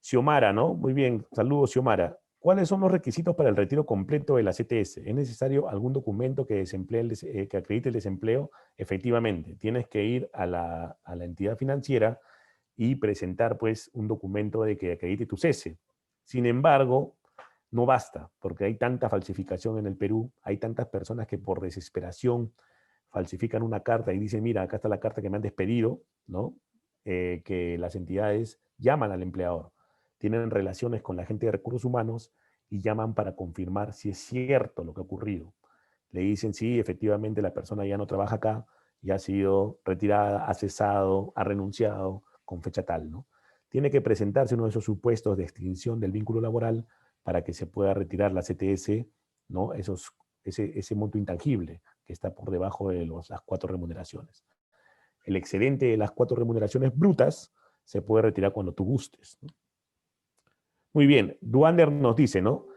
Xiomara, ¿no? Muy bien, saludos, Xiomara. ¿Cuáles son los requisitos para el retiro completo de la CTS? ¿Es necesario algún documento que, que acredite el desempleo? Efectivamente, tienes que ir a la entidad financiera y presentar pues un documento de que acredite tu cese. Sin embargo, no basta, porque hay tanta falsificación en el Perú, hay tantas personas que por desesperación falsifican una carta y dicen, mira, acá está la carta que me han despedido, ¿no? Que las entidades llaman al empleador, tienen relaciones con la gente de recursos humanos y llaman para confirmar si es cierto lo que ha ocurrido. Le dicen, sí, efectivamente la persona ya no trabaja acá, ya ha sido retirada, ha cesado, ha renunciado con fecha tal, ¿no? Tiene que presentarse uno de esos supuestos de extinción del vínculo laboral para que se pueda retirar la CTS, ¿no? Ese monto intangible que está por debajo de las 4 remuneraciones. El excedente de las 4 remuneraciones brutas se puede retirar cuando tú gustes, ¿no? Muy bien, Duander nos dice, ¿no?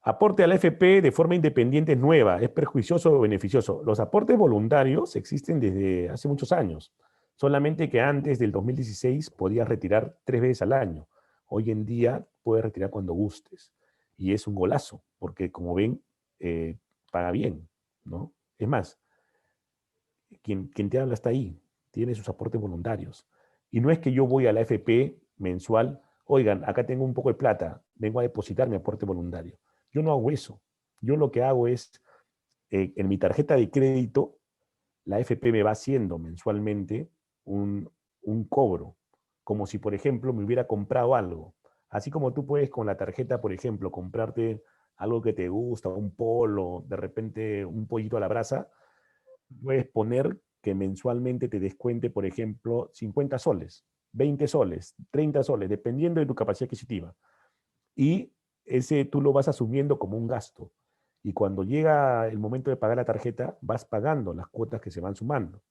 Aporte a la AFP de forma independiente es nueva, ¿es perjuicioso o beneficioso? Los aportes voluntarios existen desde hace muchos años, solamente que antes del 2016 podías retirar 3 veces al año. Hoy en día puedes retirar cuando gustes. Y es un golazo, porque como ven, paga bien, ¿no? Es más, quien te habla está ahí, tiene sus aportes voluntarios. Y no es que yo voy a la AFP mensual, oigan, acá tengo un poco de plata, vengo a depositar mi aporte voluntario. Yo no hago eso. Yo lo que hago es, en mi tarjeta de crédito, la AFP me va haciendo mensualmente un cobro, como si, por ejemplo, me hubiera comprado algo. Así como tú puedes con la tarjeta, por ejemplo, comprarte algo que te gusta, un polo, de repente un pollito a la brasa, puedes poner que mensualmente te descuente, por ejemplo, 50 soles, 20 soles, 30 soles, dependiendo de tu capacidad adquisitiva. Y ese tú lo vas asumiendo como un gasto. Y cuando llega el momento de pagar la tarjeta, vas pagando las cuotas que se van sumando.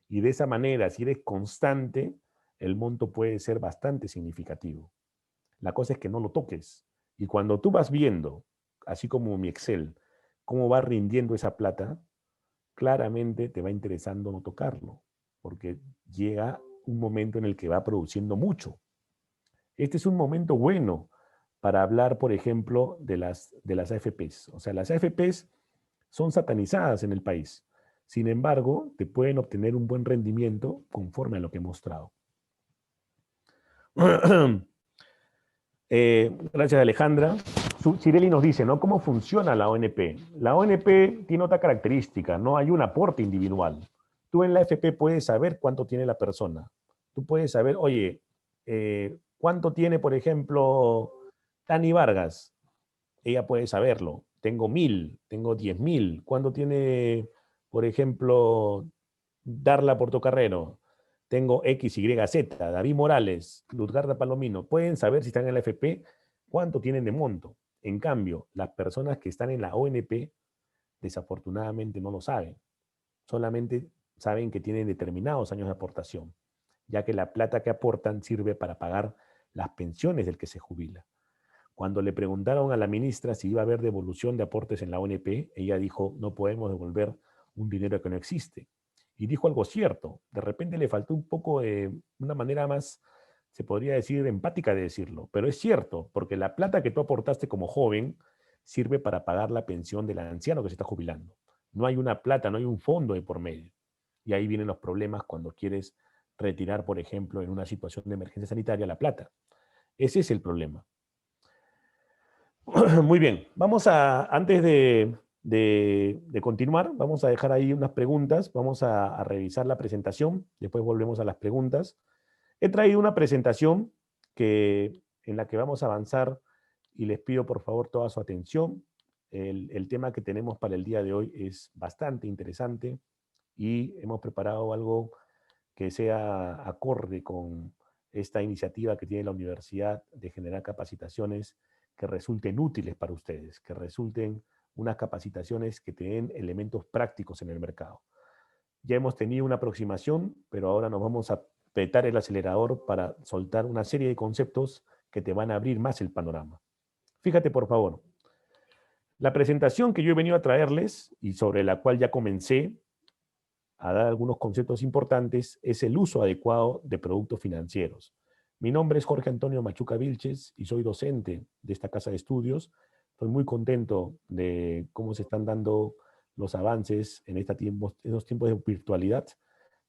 Y de esa manera, si eres constante, el monto puede ser bastante significativo. La cosa es que no lo toques. Y cuando tú vas viendo, así como mi Excel, cómo va rindiendo esa plata, claramente te va interesando no tocarlo, porque llega un momento en el que va produciendo mucho. Este es un momento bueno para hablar, por ejemplo, de las AFPs. O sea, las AFPs son satanizadas en el país. Sin embargo, te pueden obtener un buen rendimiento conforme a lo que he mostrado. Gracias, Alejandra. Cireli nos dice, ¿no? ¿Cómo funciona la ONP? La ONP tiene otra característica, no hay un aporte individual. Tú en la AFP puedes saber cuánto tiene la persona. Tú puedes saber, oye, ¿cuánto tiene, por ejemplo, Tani Vargas? Ella puede saberlo. Tengo 1000, tengo 10.000. ¿Cuánto tiene, por ejemplo, Darla Portocarrero? Tengo X, Y, Z, David Morales, Luzgarda Palomino. Pueden saber si están en la AFP cuánto tienen de monto. En cambio, las personas que están en la ONP, desafortunadamente no lo saben. Solamente saben que tienen determinados años de aportación, ya que la plata que aportan sirve para pagar las pensiones del que se jubila. Cuando le preguntaron a la ministra si iba a haber devolución de aportes en la ONP, ella dijo, no podemos devolver un dinero que no existe. Y dijo algo cierto. De repente le faltó un poco de una manera más, se podría decir, empática de decirlo. Pero es cierto, porque la plata que tú aportaste como joven sirve para pagar la pensión del anciano que se está jubilando. No hay una plata, no hay un fondo de por medio. Y ahí vienen los problemas cuando quieres retirar, por ejemplo, en una situación de emergencia sanitaria, la plata. Ese es el problema. Muy bien, vamos a, antes de continuar, vamos a dejar ahí unas preguntas, vamos a revisar la presentación, después volvemos a las preguntas. He traído una presentación en la que vamos a avanzar y les pido por favor toda su atención. El tema que tenemos para el día de hoy es bastante interesante y hemos preparado algo que sea acorde con esta iniciativa que tiene la universidad de generar capacitaciones que resulten útiles para ustedes, que resulten unas capacitaciones que te den elementos prácticos en el mercado. Ya hemos tenido una aproximación, pero ahora nos vamos a apretar el acelerador para soltar una serie de conceptos que te van a abrir más el panorama. Fíjate, por favor. La presentación que yo he venido a traerles y sobre la cual ya comencé a dar algunos conceptos importantes es el uso adecuado de productos financieros. Mi nombre es Jorge Antonio Machuca Vilches y soy docente de esta casa de estudios. Estoy muy contento de cómo se están dando los avances en estos tiempos de virtualidad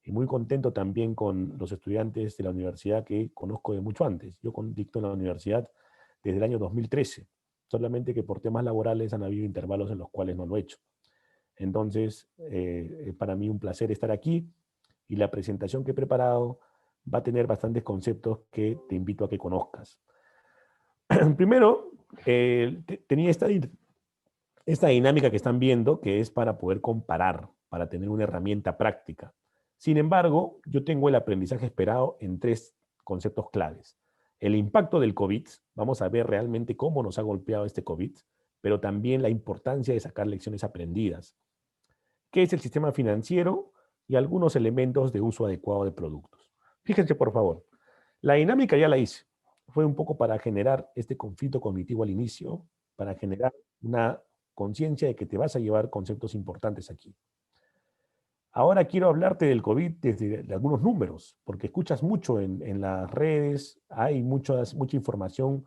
y muy contento también con los estudiantes de la universidad que conozco de mucho antes. Yo dicto en la universidad desde el año 2013, solamente que por temas laborales han habido intervalos en los cuales no lo he hecho. Entonces, para mí un placer estar aquí y la presentación que he preparado va a tener bastantes conceptos que te invito a que conozcas. Primero, tenía esta dinámica que están viendo, que es para poder comparar, para tener una herramienta práctica. Sin embargo, yo tengo el aprendizaje esperado en 3 conceptos claves. El impacto del COVID, vamos a ver realmente cómo nos ha golpeado este COVID, pero también la importancia de sacar lecciones aprendidas. ¿Qué es el sistema financiero? Y algunos elementos de uso adecuado de productos. Fíjense, por favor, la dinámica ya la hice. Fue un poco para generar este conflicto cognitivo al inicio, para generar una conciencia de que te vas a llevar conceptos importantes aquí. Ahora quiero hablarte del COVID desde algunos números, porque escuchas mucho en las redes, hay mucha información,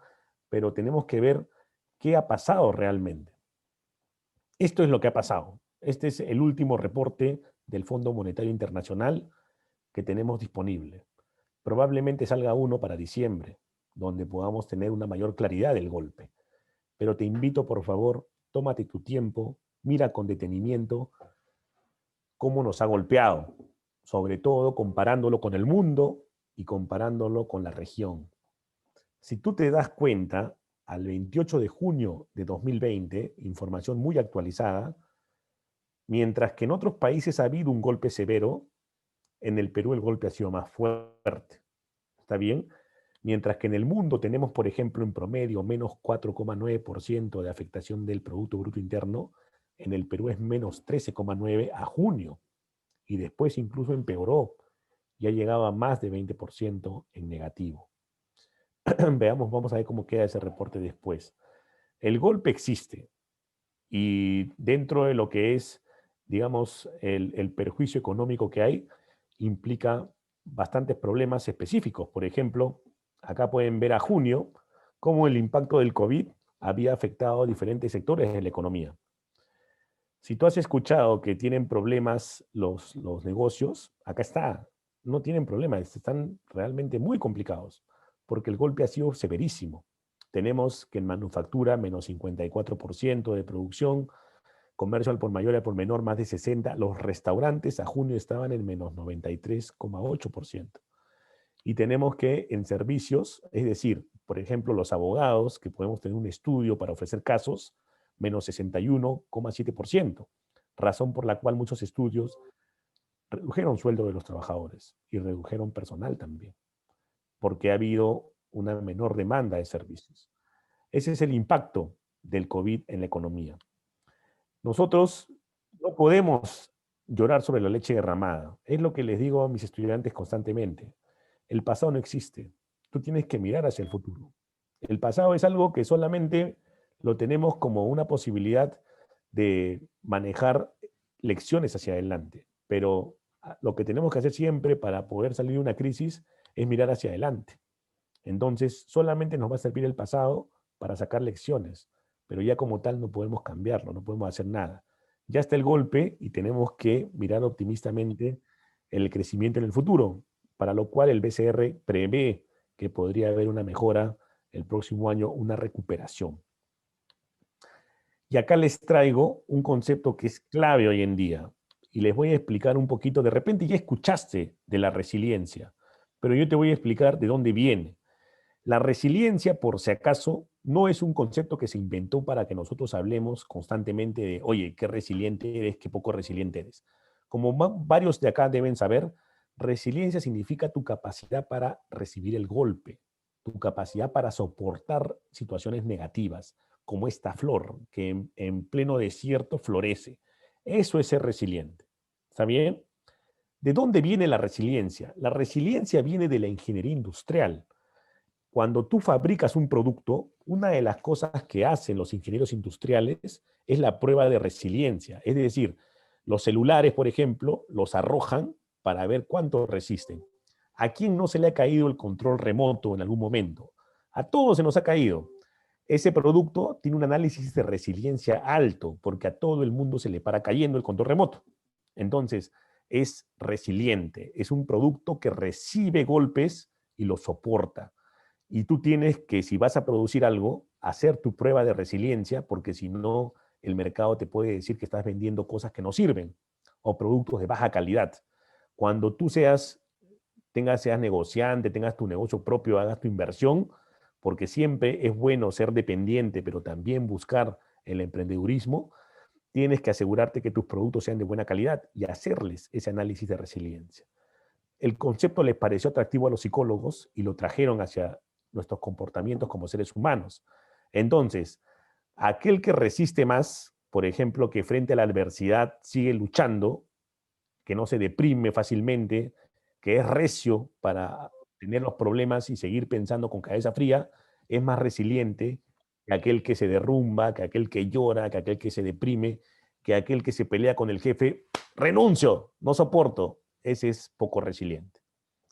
pero tenemos que ver qué ha pasado realmente. Esto es lo que ha pasado. Este es el último reporte del Fondo Monetario Internacional que tenemos disponible. Probablemente salga uno para diciembre, donde podamos tener una mayor claridad del golpe. Pero te invito, por favor, tómate tu tiempo, mira con detenimiento cómo nos ha golpeado, sobre todo comparándolo con el mundo y comparándolo con la región. Si tú te das cuenta, al 28 de junio de 2020, información muy actualizada, mientras que en otros países ha habido un golpe severo, en el Perú el golpe ha sido más fuerte. ¿Está bien? Mientras que en el mundo tenemos, por ejemplo, en promedio menos 4,9% de afectación del Producto Bruto Interno, en el Perú es menos 13,9% a junio. Y después incluso empeoró. Ya llegaba a más de 20% en negativo. Veamos, vamos a ver cómo queda ese reporte después. El golpe existe. Y dentro de lo que es, digamos, el perjuicio económico que hay, implica bastantes problemas específicos. Por ejemplo, acá pueden ver a junio cómo el impacto del COVID había afectado a diferentes sectores de la economía. Si tú has escuchado que tienen problemas los negocios, acá está, no tienen problemas, están realmente muy complicados, porque el golpe ha sido severísimo. Tenemos que en manufactura menos 54% de producción, comercio al por mayor y al por menor más de 60%, los restaurantes a junio estaban en menos 93,8%. Y tenemos que en servicios, es decir, por ejemplo, los abogados, que podemos tener un estudio para ofrecer casos, menos 61,7%, razón por la cual muchos estudios redujeron sueldo de los trabajadores y redujeron personal también, porque ha habido una menor demanda de servicios. Ese es el impacto del COVID en la economía. Nosotros no podemos llorar sobre la leche derramada. Es lo que les digo a mis estudiantes constantemente. El pasado no existe. Tú tienes que mirar hacia el futuro. El pasado es algo que solamente lo tenemos como una posibilidad de manejar lecciones hacia adelante. Pero lo que tenemos que hacer siempre para poder salir de una crisis es mirar hacia adelante. Entonces, solamente nos va a servir el pasado para sacar lecciones, pero ya como tal no podemos cambiarlo, no podemos hacer nada. Ya está el golpe y tenemos que mirar optimistamente el crecimiento en el futuro, para lo cual el BCR prevé que podría haber una mejora el próximo año, una recuperación. Y acá les traigo un concepto que es clave hoy en día y les voy a explicar un poquito. De repente ya escuchaste de la resiliencia, pero yo te voy a explicar de dónde viene. La resiliencia, por si acaso, no es un concepto que se inventó para que nosotros hablemos constantemente de, oye, qué resiliente eres, qué poco resiliente eres. Como varios de acá deben saber, resiliencia significa tu capacidad para recibir el golpe, tu capacidad para soportar situaciones negativas, como esta flor que en pleno desierto florece. Eso es ser resiliente. ¿Está bien? ¿De dónde viene la resiliencia? La resiliencia viene de la ingeniería industrial. Cuando tú fabricas un producto, una de las cosas que hacen los ingenieros industriales es la prueba de resiliencia. Es decir, los celulares, por ejemplo, los arrojan para ver cuánto resisten. ¿A quién no se le ha caído el control remoto en algún momento? A todos se nos ha caído. Ese producto tiene un análisis de resiliencia alto, porque a todo el mundo se le para cayendo el control remoto. Entonces, es resiliente, es un producto que recibe golpes y los soporta. Y tú tienes que, si vas a producir algo, hacer tu prueba de resiliencia, porque si no, el mercado te puede decir que estás vendiendo cosas que no sirven o productos de baja calidad. Cuando tú seas negociante, tengas tu negocio propio, hagas tu inversión, porque siempre es bueno ser dependiente, pero también buscar el emprendedurismo, tienes que asegurarte que tus productos sean de buena calidad y hacerles ese análisis de resiliencia. El concepto les pareció atractivo a los psicólogos y lo trajeron hacia nuestros comportamientos como seres humanos. Entonces, aquel que resiste más, por ejemplo, que frente a la adversidad sigue luchando, que no se deprime fácilmente, que es recio para tener los problemas y seguir pensando con cabeza fría, es más resiliente que aquel que se derrumba, que aquel que llora, que aquel que se deprime, que aquel que se pelea con el jefe, renuncio, no soporto. Ese es poco resiliente.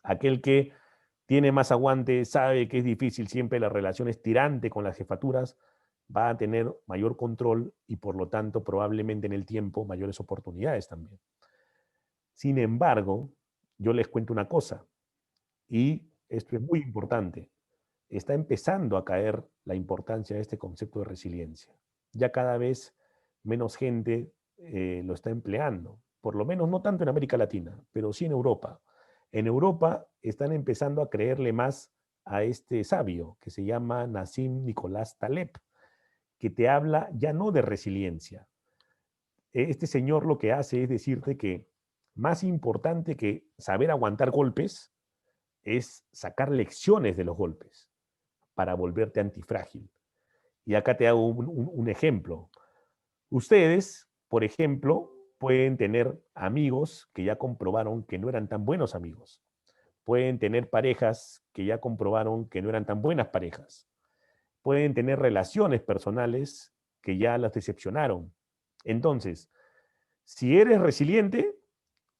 Aquel que tiene más aguante, sabe que es difícil siempre la relación es tirante con las jefaturas, va a tener mayor control y por lo tanto probablemente en el tiempo mayores oportunidades también. Sin embargo, yo les cuento una cosa, y esto es muy importante. Está empezando a caer la importancia de este concepto de resiliencia. Ya cada vez menos gente lo está empleando, por lo menos no tanto en América Latina, pero sí en Europa. En Europa están empezando a creerle más a este sabio que se llama Nassim Nicolás Taleb, que te habla ya no de resiliencia. Este señor lo que hace es decirte que más importante que saber aguantar golpes es sacar lecciones de los golpes para volverte antifrágil. Y acá te hago un ejemplo. Ustedes, por ejemplo, pueden tener amigos que ya comprobaron que no eran tan buenos amigos. Pueden tener parejas que ya comprobaron que no eran tan buenas parejas. Pueden tener relaciones personales que ya las decepcionaron. Entonces, si eres resiliente,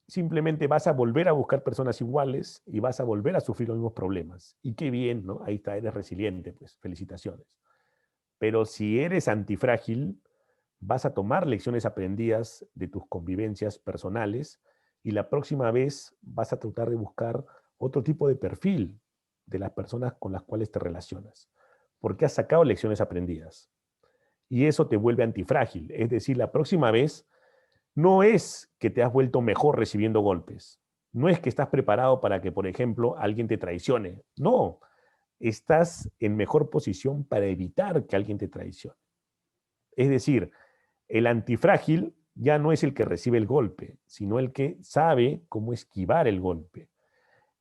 simplemente vas a volver a buscar personas iguales y vas a volver a sufrir los mismos problemas. Y qué bien, ¿no? Ahí está, eres resiliente, pues felicitaciones. Pero si eres antifrágil, vas a tomar lecciones aprendidas de tus convivencias personales y la próxima vez vas a tratar de buscar otro tipo de perfil de las personas con las cuales te relacionas, porque has sacado lecciones aprendidas. Y eso te vuelve antifrágil. Es decir, la próxima vez no es que te has vuelto mejor recibiendo golpes. No es que estás preparado para que, por ejemplo, alguien te traicione. No, estás en mejor posición para evitar que alguien te traicione. Es decir, el antifrágil ya no es el que recibe el golpe, sino el que sabe cómo esquivar el golpe.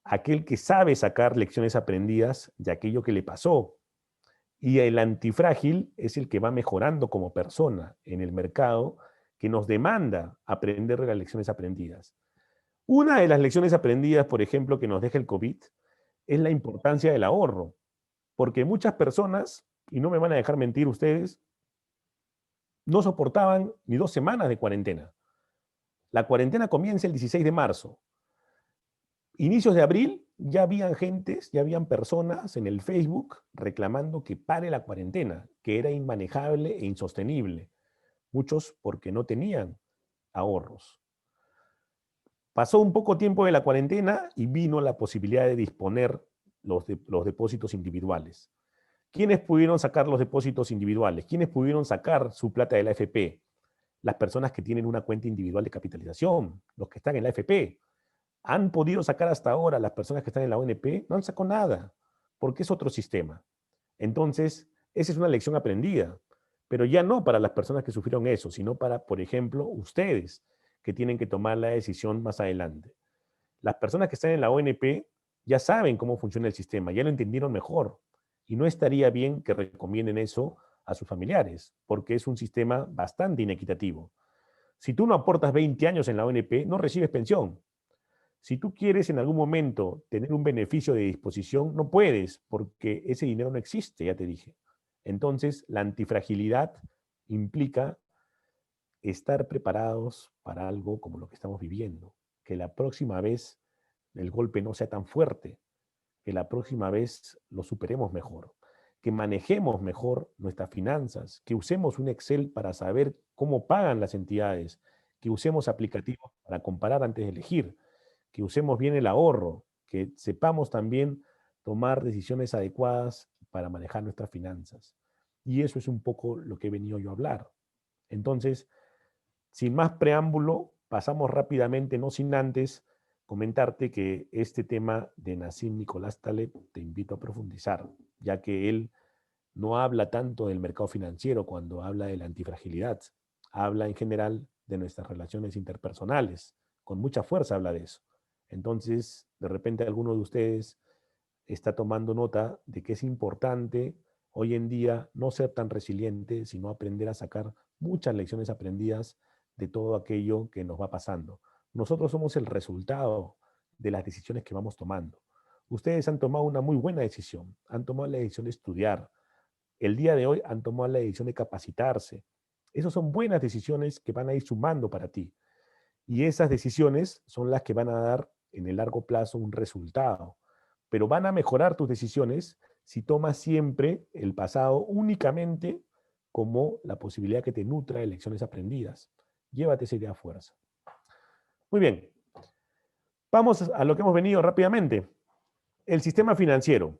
Aquel que sabe sacar lecciones aprendidas de aquello que le pasó. Y el antifrágil es el que va mejorando como persona en el mercado, que nos demanda aprender de las lecciones aprendidas. Una de las lecciones aprendidas, por ejemplo, que nos deja el COVID, es la importancia del ahorro. Porque muchas personas, y no me van a dejar mentir ustedes, no soportaban ni 2 semanas de cuarentena. La cuarentena comienza el 16 de marzo. Inicios de abril ya habían gentes, ya habían personas en el Facebook reclamando que pare la cuarentena, que era inmanejable e insostenible. Muchos porque no tenían ahorros. Pasó un poco tiempo de la cuarentena y vino la posibilidad de disponer los depósitos individuales. ¿Quiénes pudieron sacar los depósitos individuales? ¿Quiénes pudieron sacar su plata de la AFP? Las personas que tienen una cuenta individual de capitalización, los que están en la AFP. ¿Han podido sacar hasta ahora las personas que están en la ONP? No han sacado nada, porque es otro sistema. Entonces, esa es una lección aprendida, pero ya no para las personas que sufrieron eso, sino para, por ejemplo, ustedes, que tienen que tomar la decisión más adelante. Las personas que están en la ONP ya saben cómo funciona el sistema, ya lo entendieron mejor, y no estaría bien que recomienden eso a sus familiares, porque es un sistema bastante inequitativo. Si tú no aportas 20 años en la ONP, no recibes pensión. Si tú quieres en algún momento tener un beneficio de disposición, no puedes, porque ese dinero no existe, ya te dije. Entonces, la antifragilidad implica estar preparados para algo como lo que estamos viviendo, que la próxima vez el golpe no sea tan fuerte, que la próxima vez lo superemos mejor, que manejemos mejor nuestras finanzas, que usemos un Excel para saber cómo pagan las entidades, que usemos aplicativos para comparar antes de elegir, que usemos bien el ahorro, que sepamos también tomar decisiones adecuadas para manejar nuestras finanzas. Y eso es un poco lo que he venido yo a hablar. Entonces, sin más preámbulo, pasamos rápidamente, no sin antes comentarte que este tema de Nassim Nicolás Taleb te invito a profundizar, ya que él no habla tanto del mercado financiero cuando habla de la antifragilidad, habla en general de nuestras relaciones interpersonales, con mucha fuerza habla de eso. Entonces, de repente alguno de ustedes está tomando nota de que es importante hoy en día no ser tan resiliente, sino aprender a sacar muchas lecciones aprendidas de todo aquello que nos va pasando. Nosotros somos el resultado de las decisiones que vamos tomando. Ustedes han tomado una muy buena decisión, han tomado la decisión de estudiar. El día de hoy han tomado la decisión de capacitarse. Esas son buenas decisiones que van a ir sumando para ti. Y esas decisiones son las que van a dar en el largo plazo un resultado. Pero van a mejorar tus decisiones si tomas siempre el pasado únicamente como la posibilidad que te nutra de lecciones aprendidas. Llévate esa idea a fuerza. Muy bien. Vamos a lo que hemos venido rápidamente. El sistema financiero.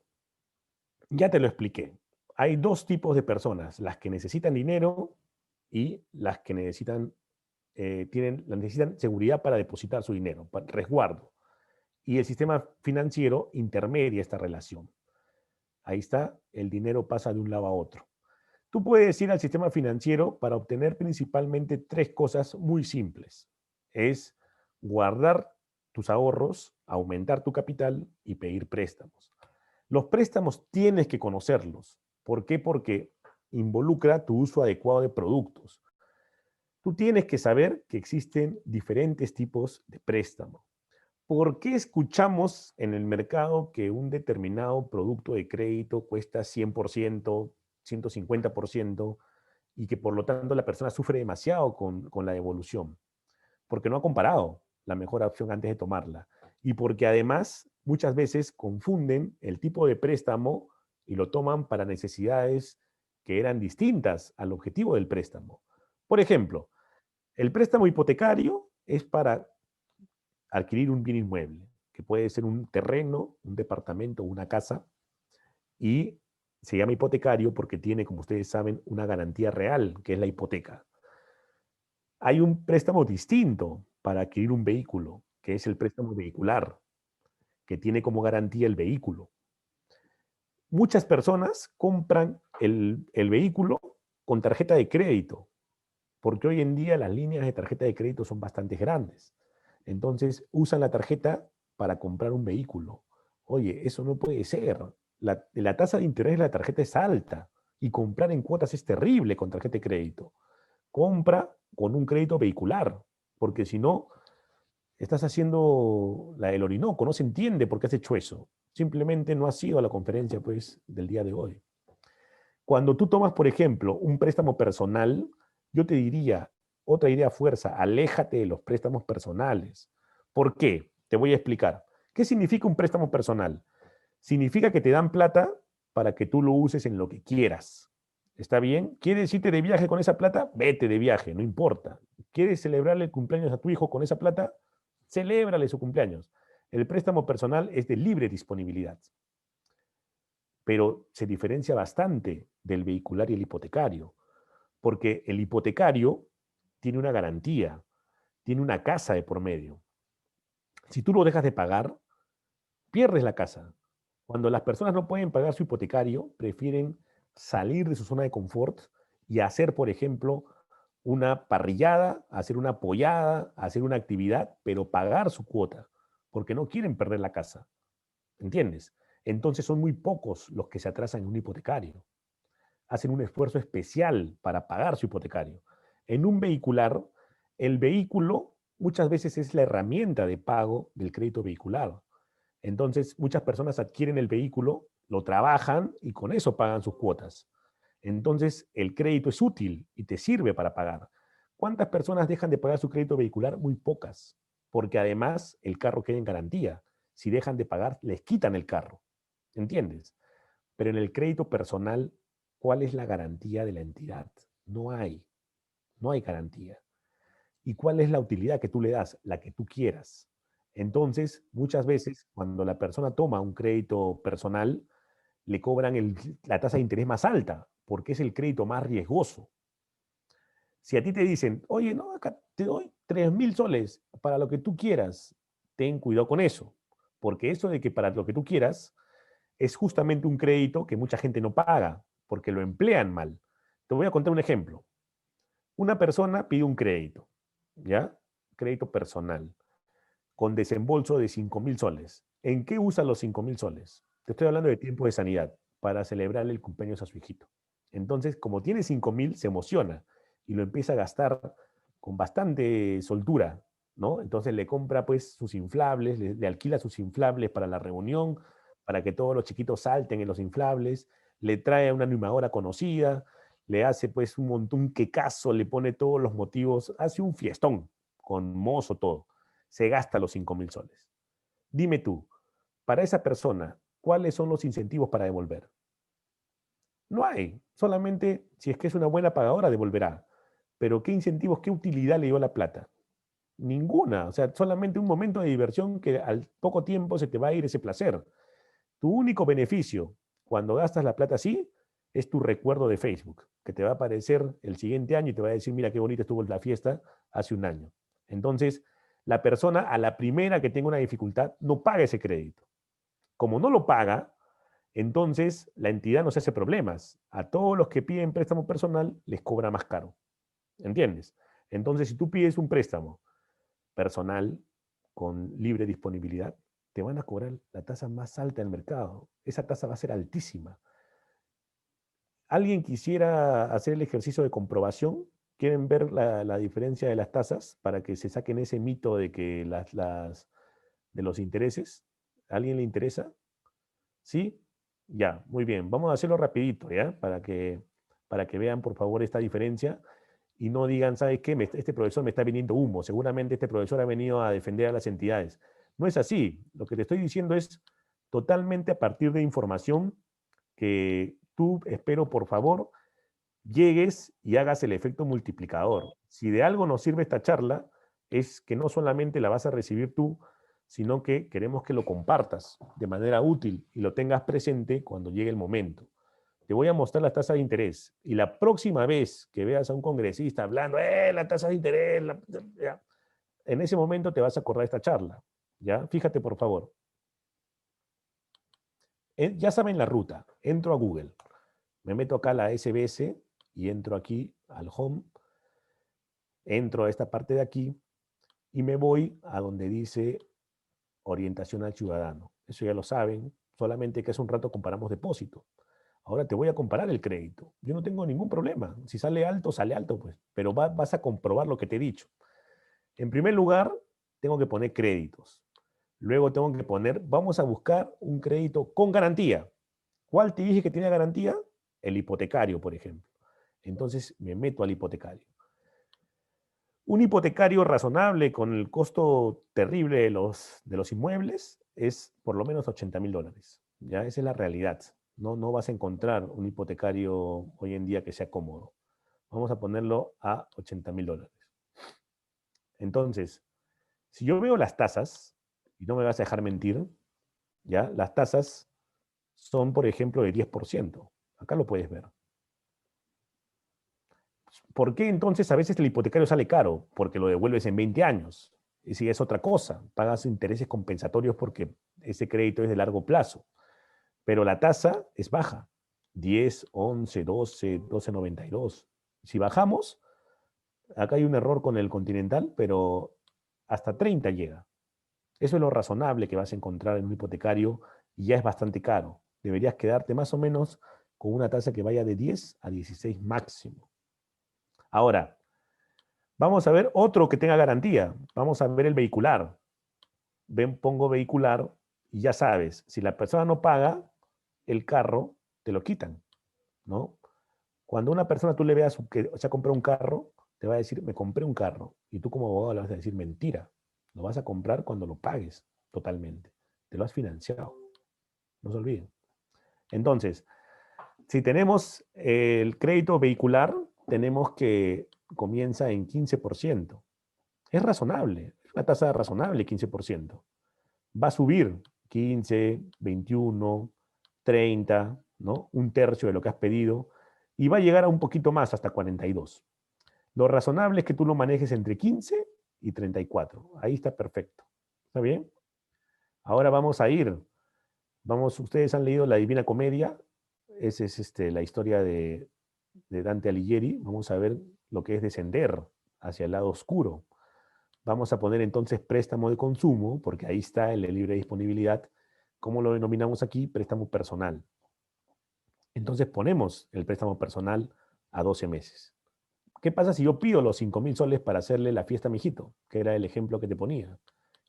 Ya te lo expliqué. Hay dos tipos de personas, las que necesitan dinero y las que necesitan seguridad para depositar su dinero, para resguardo. Y el sistema financiero intermedia esta relación. Ahí está, el dinero pasa de un lado a otro. Tú puedes ir al sistema financiero para obtener principalmente tres cosas muy simples. Es guardar tus ahorros, aumentar tu capital y pedir préstamos. Los préstamos tienes que conocerlos. ¿Por qué? Porque involucra tu uso adecuado de productos. Tú tienes que saber que existen diferentes tipos de préstamo. ¿Por qué escuchamos en el mercado que un determinado producto de crédito cuesta 100%, 150% y que por lo tanto la persona sufre demasiado con la devolución? Porque no ha comparado la mejor opción antes de tomarla. Y porque además muchas veces confunden el tipo de préstamo y lo toman para necesidades que eran distintas al objetivo del préstamo. Por ejemplo, el préstamo hipotecario es para adquirir un bien inmueble, que puede ser un terreno, un departamento, una casa, y se llama hipotecario porque tiene, como ustedes saben, una garantía real, que es la hipoteca. Hay un préstamo distinto para adquirir un vehículo, que es el préstamo vehicular, que tiene como garantía el vehículo. Muchas personas compran el vehículo con tarjeta de crédito, porque hoy en día las líneas de tarjeta de crédito son bastante grandes. Entonces usan la tarjeta para comprar un vehículo. Oye, eso no puede ser. La tasa de interés de la tarjeta es alta y comprar en cuotas es terrible con tarjeta de crédito. Compra con un crédito vehicular, porque si no, estás haciendo la del Orinoco, no se entiende por qué has hecho eso. Simplemente no has ido a la conferencia pues, del día de hoy. Cuando tú tomas, por ejemplo, un préstamo personal, yo te diría, otra idea fuerza, aléjate de los préstamos personales. ¿Por qué? Te voy a explicar. ¿Qué significa un préstamo personal? Significa que te dan plata para que tú lo uses en lo que quieras. ¿Está bien? ¿Quieres irte de viaje con esa plata? Vete de viaje, no importa. ¿Quieres celebrarle el cumpleaños a tu hijo con esa plata? Celébrale su cumpleaños. El préstamo personal es de libre disponibilidad, pero se diferencia bastante del vehicular y el hipotecario, porque el hipotecario tiene una garantía, tiene una casa de por medio. Si tú lo dejas de pagar, pierdes la casa. Cuando las personas no pueden pagar su hipotecario, prefieren salir de su zona de confort y hacer, por ejemplo, una parrillada, hacer una pollada, hacer una actividad, pero pagar su cuota, porque no quieren perder la casa. ¿Entiendes? Entonces son muy pocos los que se atrasan en un hipotecario. Hacen un esfuerzo especial para pagar su hipotecario. En un vehicular, el vehículo muchas veces es la herramienta de pago del crédito vehicular. Entonces, muchas personas adquieren el vehículo, lo trabajan y con eso pagan sus cuotas. Entonces, el crédito es útil y te sirve para pagar. ¿Cuántas personas dejan de pagar su crédito vehicular? Muy pocas, porque además el carro queda en garantía. si dejan de pagar, les quitan el carro. ¿Entiendes? Pero en el crédito personal, ¿cuál es la garantía de la entidad? No hay garantía. ¿Y cuál es la utilidad que tú le das? La que tú quieras. Entonces, muchas veces, cuando la persona toma un crédito personal, le cobran la tasa de interés más alta, porque es el crédito más riesgoso. Si a ti te dicen, oye, no, acá te doy 3.000 soles para lo que tú quieras, ten cuidado con eso, porque eso de que para lo que tú quieras es justamente un crédito que mucha gente no paga, porque lo emplean mal. Te voy a contar un ejemplo. Una persona pide un crédito, ¿ya? Crédito personal, con desembolso de 5.000 soles. ¿En qué usa los 5.000 soles? Te estoy hablando de tiempo de sanidad, para celebrarle el cumpleaños a su hijito. Entonces, como tiene 5.000, se emociona y lo empieza a gastar con bastante soltura, ¿no? Entonces le compra pues sus inflables, le alquila sus inflables para la reunión, para que todos los chiquitos salten en los inflables, le trae a una animadora conocida, le hace pues un montón quecazo, le pone todos los motivos, hace un fiestón con mozo todo. Se gasta los 5.000 soles. Dime tú, para esa persona, ¿cuáles son los incentivos para devolver? No hay. Solamente si es que es una buena pagadora, devolverá. Pero ¿qué incentivos, qué utilidad le dio la plata? Ninguna. O sea, solamente un momento de diversión que al poco tiempo se te va a ir ese placer. Tu único beneficio cuando gastas la plata así es tu recuerdo de Facebook, que te va a aparecer el siguiente año y te va a decir, mira qué bonita estuvo la fiesta hace un año. Entonces, la persona a la primera que tenga una dificultad no paga ese crédito. Como no lo paga, entonces la entidad no se hace problemas. A todos los que piden préstamo personal les cobra más caro. ¿Entiendes? Entonces, si tú pides un préstamo personal con libre disponibilidad, te van a cobrar la tasa más alta del mercado. Esa tasa va a ser altísima. ¿Alguien quisiera hacer el ejercicio de comprobación? ¿Quieren ver la diferencia de las tasas para que se saquen ese mito de que de los intereses? ¿A alguien le interesa? ¿Sí? Ya, muy bien. Vamos a hacerlo rapidito, ¿ya? Para que vean, por favor, esta diferencia y no digan, ¿sabes qué? Este profesor me está vendiendo humo. Seguramente este profesor ha venido a defender a las entidades. No es así. Lo que te estoy diciendo es totalmente a partir de información que tú, espero, por favor, llegues y hagas el efecto multiplicador. Si de algo nos sirve esta charla, es que no solamente la vas a recibir tú, sino que queremos que lo compartas de manera útil y lo tengas presente cuando llegue el momento. Te voy a mostrar las tasas de interés y la próxima vez que veas a un congresista hablando, la tasa de interés, ya, en ese momento te vas a acordar de esta charla. ¿Ya? Fíjate, por favor. Ya saben la ruta. Entro a Google. Me meto acá a la SBS y entro aquí al Home. Entro a esta parte de aquí y me voy a donde dice orientación al ciudadano. Eso ya lo saben, solamente que hace un rato comparamos depósito. Ahora te voy a comparar el crédito. Yo no tengo ningún problema. Si sale alto, pues. Pero vas a comprobar lo que te he dicho. En primer lugar, tengo que poner créditos. Luego tengo que poner, vamos a buscar un crédito con garantía. ¿Cuál te dije que tiene garantía? El hipotecario, por ejemplo. Entonces me meto al hipotecario. Un hipotecario razonable con el costo terrible de los inmuebles es por lo menos 80.000 dólares. ¿Ya? Esa es la realidad. No vas a encontrar un hipotecario hoy en día que sea cómodo. Vamos a ponerlo a 80.000 dólares. Entonces, si yo veo las tasas, y no me vas a dejar mentir, ¿ya? Las tasas son, por ejemplo, de 10%. Acá lo puedes ver. ¿Por qué entonces a veces el hipotecario sale caro? Porque lo devuelves en 20 años. Y si es otra cosa, pagas intereses compensatorios porque ese crédito es de largo plazo. Pero la tasa es baja. 10, 11, 12, 12,92. Si bajamos, acá hay un error con el Continental, pero hasta 30 llega. Eso es lo razonable que vas a encontrar en un hipotecario y ya es bastante caro. Deberías quedarte más o menos con una tasa que vaya de 10 a 16 máximo. Ahora, vamos a ver otro que tenga garantía. Vamos a ver el vehicular. Pongo vehicular y ya sabes, si la persona no paga, el carro te lo quitan, ¿no? Cuando a una persona tú le veas que se ha comprado un carro, te va a decir, me compré un carro. Y tú como abogado le vas a decir, mentira. Lo vas a comprar cuando lo pagues totalmente. te lo has financiado. No se olviden. Entonces, si tenemos el crédito vehicular, tenemos que comienza en 15%. Es razonable, es una tasa razonable, 15%. Va a subir 15, 21, 30, ¿no? Un tercio de lo que has pedido, y va a llegar a un poquito más, hasta 42. Lo razonable es que tú lo manejes entre 15 y 34. Ahí está perfecto. ¿Está bien? Ahora vamos a ir. Ustedes han leído La Divina Comedia. Esa es la historia de Dante Alighieri. Vamos a ver lo que es descender hacia el lado oscuro. Vamos a poner entonces préstamo de consumo, porque ahí está el de libre disponibilidad. ¿Cómo lo denominamos aquí? Préstamo personal. Entonces ponemos el préstamo personal a 12 meses. ¿Qué pasa si yo pido los 5.000 soles para hacerle la fiesta a mi hijito? Que era el ejemplo que te ponía.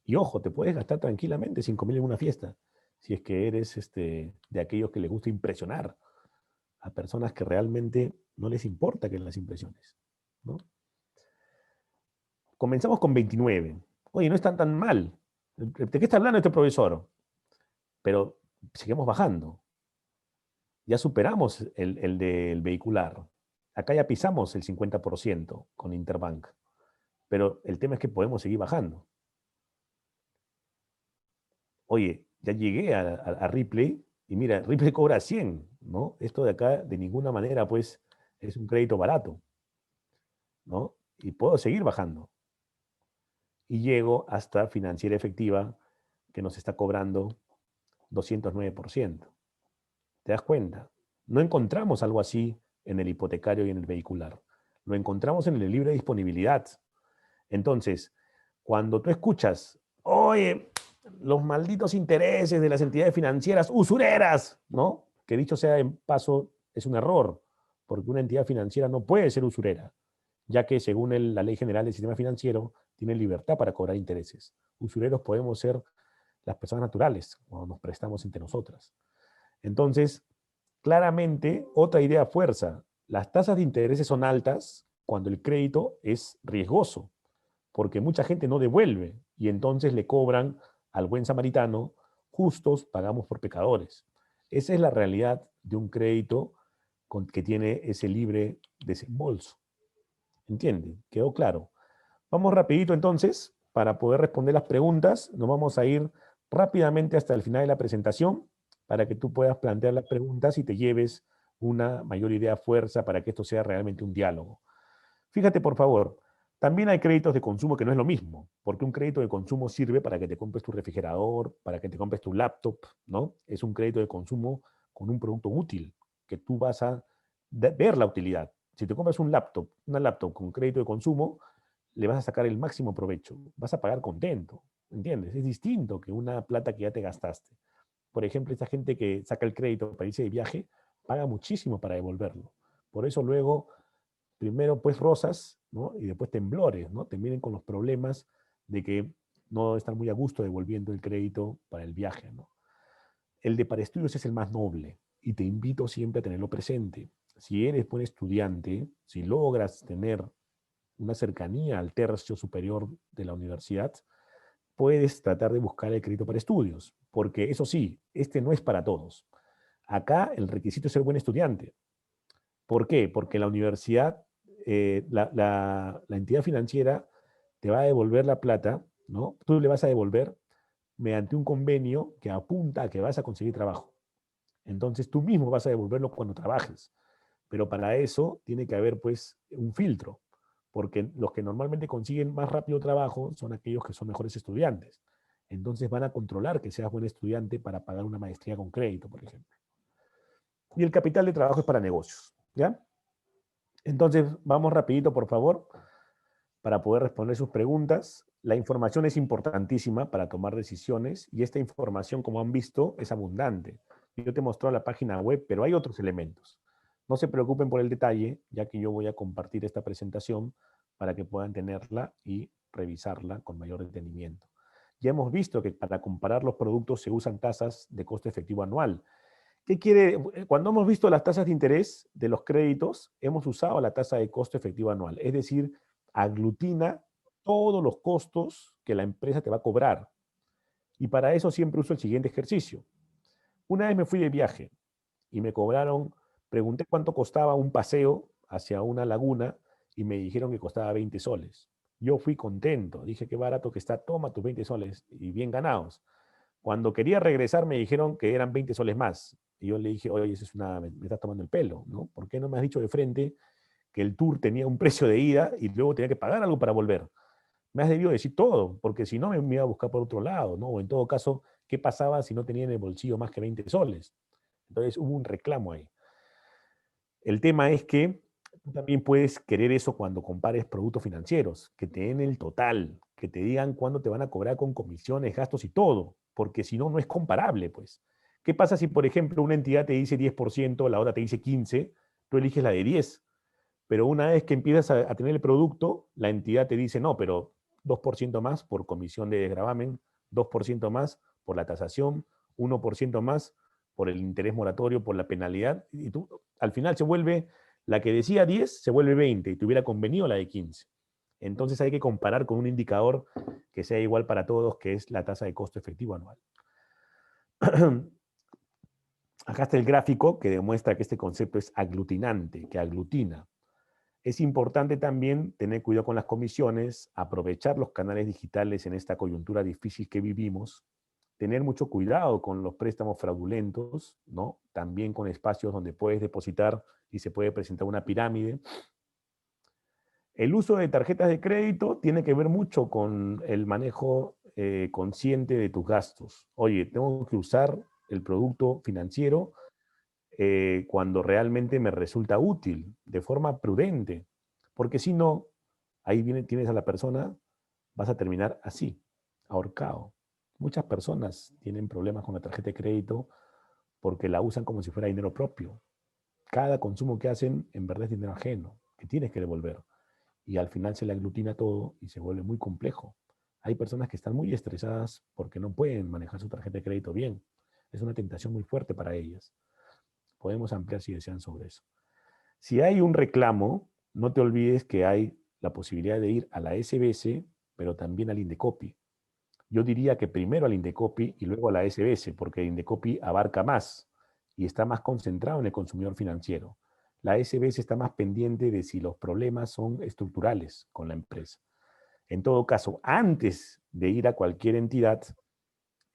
Y ojo, te puedes gastar tranquilamente 5.000 en una fiesta, si es que eres de aquellos que les gusta impresionar a personas que realmente no les importa que las impresiones, ¿no? Comenzamos con 29. Oye, no están tan mal. ¿De qué está hablando este profesor? Pero seguimos bajando. Ya superamos el del vehicular. Acá ya pisamos el 50% con Interbank. Pero el tema es que podemos seguir bajando. Oye, ya llegué a Ripley y mira, Ripley cobra 100, ¿no? Esto de acá de ninguna manera pues es un crédito barato, ¿no? Y puedo seguir bajando. Y llego hasta Financiera Efectiva, que nos está cobrando 209%. ¿Te das cuenta? No encontramos algo así en el hipotecario y en el vehicular. Lo encontramos en el libre disponibilidad. Entonces, cuando tú escuchas, oye, los malditos intereses de las entidades financieras usureras, ¿no? Que dicho sea en paso, es un error, porque una entidad financiera no puede ser usurera, ya que según la Ley General del Sistema Financiero, tiene libertad para cobrar intereses. Usureros podemos ser las personas naturales, cuando nos prestamos entre nosotras. Entonces, claramente, otra idea fuerza. Las tasas de intereses son altas cuando el crédito es riesgoso, porque mucha gente no devuelve y entonces le cobran al buen samaritano, justos pagamos por pecadores. Esa es la realidad de un crédito que tiene ese libre desembolso. ¿Entiende? ¿Quedó claro? Vamos rapidito entonces, para poder responder las preguntas. Nos vamos a ir rápidamente hasta el final de la presentación para que tú puedas plantear las preguntas y te lleves una mayor idea fuerza para que esto sea realmente un diálogo. Fíjate, por favor, también hay créditos de consumo que no es lo mismo, porque un crédito de consumo sirve para que te compres tu refrigerador, para que te compres tu laptop, ¿no? Es un crédito de consumo con un producto útil, que tú vas a ver la utilidad. Si te compras una laptop con crédito de consumo, le vas a sacar el máximo provecho, vas a pagar contento, ¿entiendes? Es distinto que una plata que ya te gastaste. Por ejemplo, esta gente que saca el crédito para irse de viaje, paga muchísimo para devolverlo. Por eso luego, primero pues rosas, ¿no? Y después temblores, ¿no? Te vienen con los problemas de que no están muy a gusto devolviendo el crédito para el viaje, ¿no? El de para estudios es el más noble y te invito siempre a tenerlo presente. Si eres buen estudiante, si logras tener una cercanía al tercio superior de la universidad, puedes tratar de buscar el crédito para estudios, porque eso sí, este no es para todos. Acá el requisito es ser buen estudiante. ¿Por qué? Porque la universidad, la entidad financiera te va a devolver la plata, ¿no? Tú le vas a devolver mediante un convenio que apunta a que vas a conseguir trabajo. Entonces tú mismo vas a devolverlo cuando trabajes. Pero para eso tiene que haber pues un filtro, porque los que normalmente consiguen más rápido trabajo son aquellos que son mejores estudiantes. Entonces van a controlar que seas buen estudiante para pagar una maestría con crédito, por ejemplo. Y el capital de trabajo es para negocios, ¿ya? Entonces vamos rapidito, por favor, para poder responder sus preguntas. La información es importantísima para tomar decisiones y esta información, como han visto, es abundante. Yo te he mostrado la página web, pero hay otros elementos. No se preocupen por el detalle, ya que yo voy a compartir esta presentación para que puedan tenerla y revisarla con mayor detenimiento. Ya hemos visto que para comparar los productos se usan tasas de costo efectivo anual. ¿Qué quiere? Cuando hemos visto las tasas de interés de los créditos, hemos usado la tasa de costo efectivo anual, es decir, aglutina todos los costos que la empresa te va a cobrar. Y para eso siempre uso el siguiente ejercicio. Una vez me fui de viaje y me cobraron, pregunté cuánto costaba un paseo hacia una laguna y me dijeron que costaba 20 soles. Yo fui contento, dije qué barato que está, toma tus 20 soles y bien ganados. Cuando quería regresar me dijeron que eran 20 soles más. Y yo le dije, oye, eso es me estás tomando el pelo, ¿no? ¿Por qué no me has dicho de frente que el tour tenía un precio de ida y luego tenía que pagar algo para volver? Me has debido decir todo, porque si no me iba a buscar por otro lado, ¿no? O en todo caso, ¿qué pasaba si no tenía en el bolsillo más que 20 soles? Entonces hubo un reclamo ahí. El tema es que tú también puedes querer eso cuando compares productos financieros, que te den el total, que te digan cuándo te van a cobrar con comisiones, gastos y todo, porque si no, no es comparable, pues. ¿Qué pasa si, por ejemplo, una entidad te dice 10%, la otra te dice 15%, tú eliges la de 10%, pero una vez que empiezas a tener el producto, la entidad te dice, no, pero 2% más por comisión de desgravamen, 2% más por la tasación, 1% más por el interés moratorio, por la penalidad, y tú al final se vuelve, la que decía 10 se vuelve 20 y te hubiera convenido la de 15. Entonces hay que comparar con un indicador que sea igual para todos, que es la tasa de costo efectivo anual. Acá está el gráfico que demuestra que este concepto es aglutinante, que aglutina. Es importante también tener cuidado con las comisiones, aprovechar los canales digitales en esta coyuntura difícil que vivimos, tener mucho cuidado con los préstamos fraudulentos, ¿no? También con espacios donde puedes depositar y se puede presentar una pirámide. El uso de tarjetas de crédito tiene que ver mucho con el manejo consciente de tus gastos. Oye, tengo que usar el producto financiero cuando realmente me resulta útil, de forma prudente, porque si no, ahí tienes a la persona, vas a terminar así, ahorcado. Muchas personas tienen problemas con la tarjeta de crédito porque la usan como si fuera dinero propio. Cada consumo que hacen en verdad es dinero ajeno, que tienes que devolver. Y al final se le aglutina todo y se vuelve muy complejo. Hay personas que están muy estresadas porque no pueden manejar su tarjeta de crédito bien. Es una tentación muy fuerte para ellas. Podemos ampliar si desean sobre eso. Si hay un reclamo, no te olvides que hay la posibilidad de ir a la SBS, pero también al Indecopi. Yo diría que primero al Indecopi y luego a la SBS, porque el Indecopi abarca más y está más concentrado en el consumidor financiero. La SBS está más pendiente de si los problemas son estructurales con la empresa. En todo caso, antes de ir a cualquier entidad,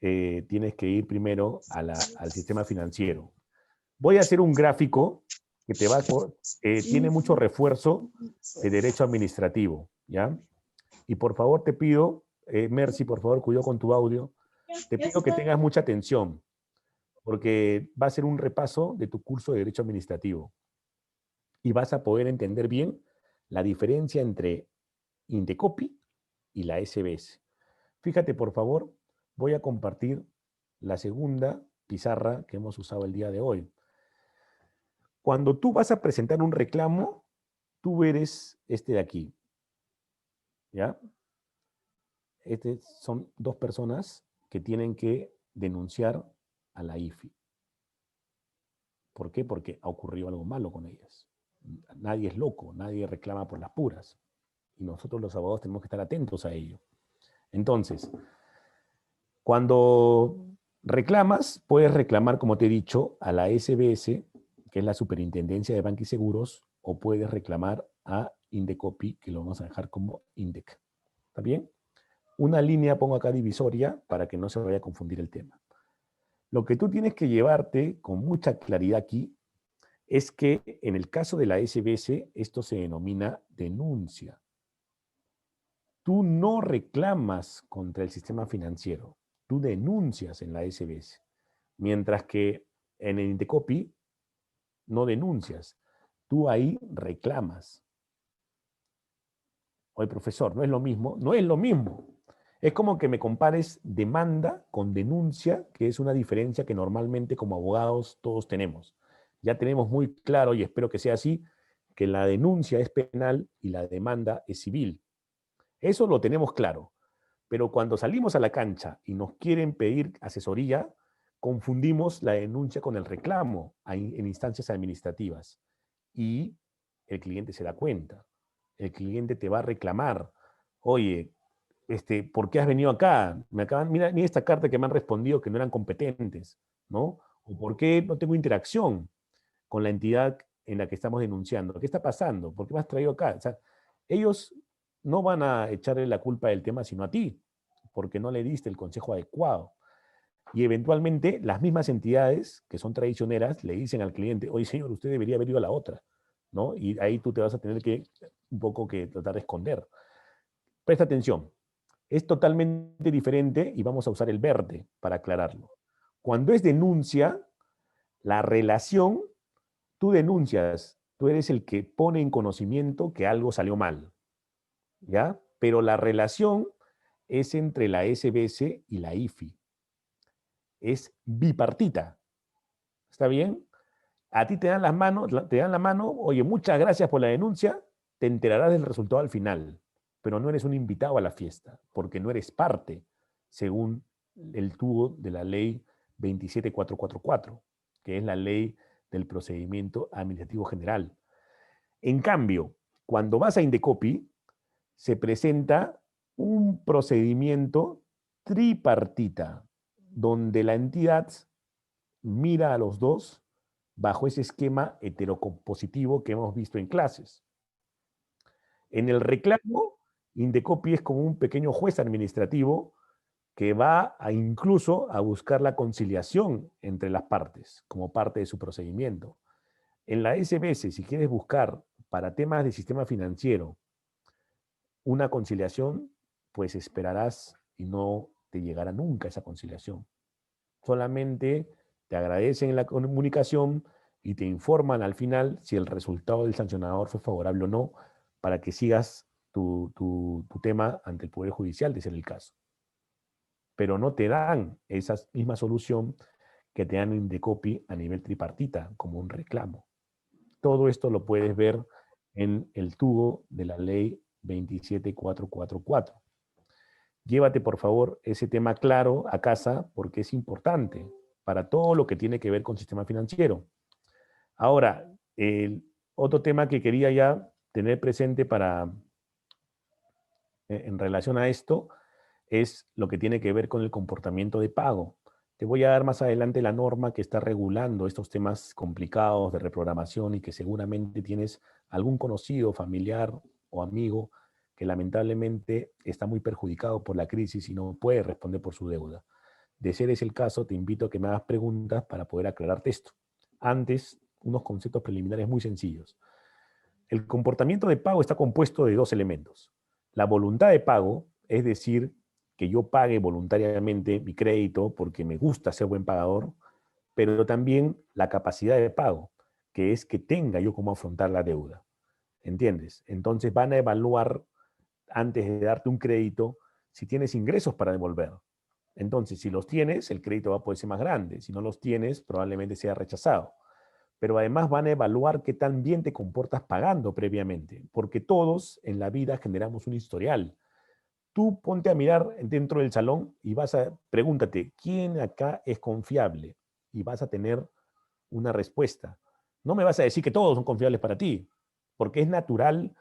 tienes que ir primero al sistema financiero. Voy a hacer un gráfico que tiene mucho refuerzo de derecho administrativo, ¿ya? Y por favor te pido, Mercy, por favor, cuidado con tu audio, te pido que tengas mucha atención, porque va a ser un repaso de tu curso de derecho administrativo y vas a poder entender bien la diferencia entre Indecopi y la SBS. Fíjate, por favor, voy a compartir la segunda pizarra que hemos usado el día de hoy. Cuando tú vas a presentar un reclamo, tú eres este de aquí, ¿ya? Son dos personas que tienen que denunciar a la IFI. ¿Por qué? Porque ha ocurrido algo malo con ellas. Nadie es loco, nadie reclama por las puras. Y nosotros los abogados tenemos que estar atentos a ello. Entonces, cuando reclamas, puedes reclamar, como te he dicho, a la SBS, que es la Superintendencia de Banca y Seguros, o puedes reclamar a Indecopi, que lo vamos a dejar como Indec. ¿Está bien? Una línea pongo acá divisoria para que no se vaya a confundir el tema. Lo que tú tienes que llevarte con mucha claridad aquí es que en el caso de la SBS, esto se denomina denuncia. Tú no reclamas contra el sistema financiero, tú denuncias en la SBS, mientras que en el Indecopi no denuncias, tú ahí reclamas. Oye, profesor, no es lo mismo, no es lo mismo. Es como que me compares demanda con denuncia, que es una diferencia que normalmente como abogados todos tenemos. Ya tenemos muy claro, y espero que sea así, que la denuncia es penal y la demanda es civil. Eso lo tenemos claro. Pero cuando salimos a la cancha y nos quieren pedir asesoría, confundimos la denuncia con el reclamo en instancias administrativas. Y el cliente se da cuenta. El cliente te va a reclamar. Oye, ¿por qué has venido acá? Mira esta carta que me han respondido que no eran competentes, ¿no? O ¿por qué no tengo interacción con la entidad en la que estamos denunciando? ¿Qué está pasando? ¿Por qué me has traído acá? O sea, ellos no van a echarle la culpa del tema sino a ti, porque no le diste el consejo adecuado. Y eventualmente las mismas entidades que son traicioneras le dicen al cliente, oye señor, usted debería haber ido a la otra, ¿no? Y ahí tú te vas a tener que un poco que tratar de esconder. Presta atención, es totalmente diferente y vamos a usar el verde para aclararlo. Cuando es denuncia, la relación, tú denuncias, tú eres el que pone en conocimiento que algo salió mal, ¿ya? Pero la relación es entre la SBS y la IFI. Es bipartita, ¿está bien? A ti te dan las manos, te dan la mano, oye, muchas gracias por la denuncia, te enterarás del resultado al final, pero no eres un invitado a la fiesta, porque no eres parte, según el tubo de la ley 27444, que es la ley del procedimiento administrativo general. En cambio, cuando vas a Indecopi, se presenta un procedimiento tripartita, donde la entidad mira a los dos bajo ese esquema heterocompositivo que hemos visto en clases. En el reclamo, Indecopi es como un pequeño juez administrativo que va incluso a buscar la conciliación entre las partes, como parte de su procedimiento. En la SBS, si quieres buscar para temas de sistema financiero una conciliación, pues esperarás y no te llegará nunca esa conciliación. Solamente te agradecen la comunicación y te informan al final si el resultado del sancionador fue favorable o no, para que sigas tu tema ante el Poder Judicial, de ser el caso. Pero no te dan esa misma solución que te dan en Indecopi a nivel tripartita, como un reclamo. Todo esto lo puedes ver en el tubo de la ley 27444. Llévate, por favor, ese tema claro a casa porque es importante para todo lo que tiene que ver con sistema financiero. Ahora, el otro tema que quería ya tener presente en relación a esto es lo que tiene que ver con el comportamiento de pago. Te voy a dar más adelante la norma que está regulando estos temas complicados de reprogramación y que seguramente tienes algún conocido, familiar o amigo que lamentablemente está muy perjudicado por la crisis y no puede responder por su deuda. De ser ese el caso, te invito a que me hagas preguntas para poder aclararte esto. Antes, unos conceptos preliminares muy sencillos. El comportamiento de pago está compuesto de dos elementos. La voluntad de pago, es decir, que yo pague voluntariamente mi crédito porque me gusta ser buen pagador, pero también la capacidad de pago, que es que tenga yo cómo afrontar la deuda. ¿Entiendes? Entonces van a evaluar, antes de darte un crédito, si tienes ingresos para devolver. Entonces, si los tienes, el crédito va a poder ser más grande. Si no los tienes, probablemente sea rechazado. Pero además van a evaluar qué tan bien te comportas pagando previamente, porque todos en la vida generamos un historial. Tú ponte a mirar dentro del salón y pregúntate, ¿quién acá es confiable? Y vas a tener una respuesta. No me vas a decir que todos son confiables para ti, porque es natural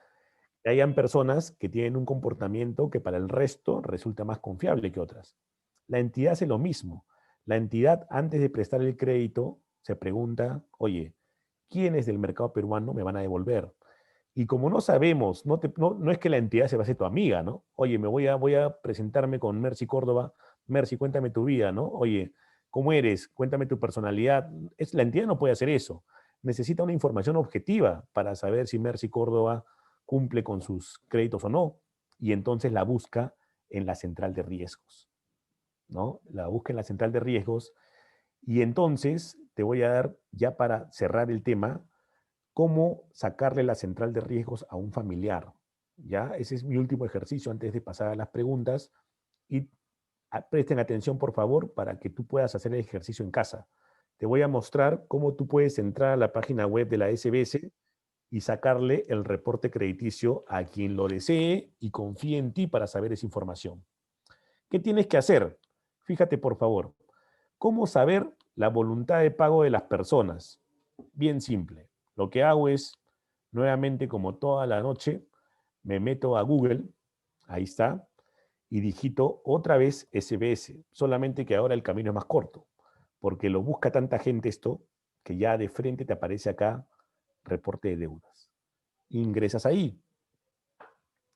que hayan personas que tienen un comportamiento que para el resto resulta más confiable que otras. La entidad hace lo mismo. La entidad, antes de prestar el crédito, se pregunta, oye, ¿quiénes del mercado peruano me van a devolver? Y como no sabemos, no es que la entidad se va a hacer tu amiga, ¿no? Oye, voy a presentarme con Mercy Córdoba. Mercy, cuéntame tu vida, ¿no? Oye, ¿cómo eres? Cuéntame tu personalidad. La entidad no puede hacer eso. Necesita una información objetiva para saber si Mercy Córdoba cumple con sus créditos o no. Y entonces la busca en la central de riesgos, ¿no? La busca en la central de riesgos. Y entonces te voy a dar, ya para cerrar el tema, cómo sacarle la central de riesgos a un familiar. ¿Ya? Ese es mi último ejercicio antes de pasar a las preguntas. Y presten atención, por favor, para que tú puedas hacer el ejercicio en casa. Te voy a mostrar cómo tú puedes entrar a la página web de la SBS y sacarle el reporte crediticio a quien lo desee y confíe en ti para saber esa información. ¿Qué tienes que hacer? Fíjate, por favor. ¿Cómo saber la voluntad de pago de las personas? Bien simple. Lo que hago es, nuevamente, como toda la noche, me meto a Google, ahí está, y digito otra vez SBS, solamente que ahora el camino es más corto, porque lo busca tanta gente esto, que ya de frente te aparece acá reporte de deudas. Ingresas ahí.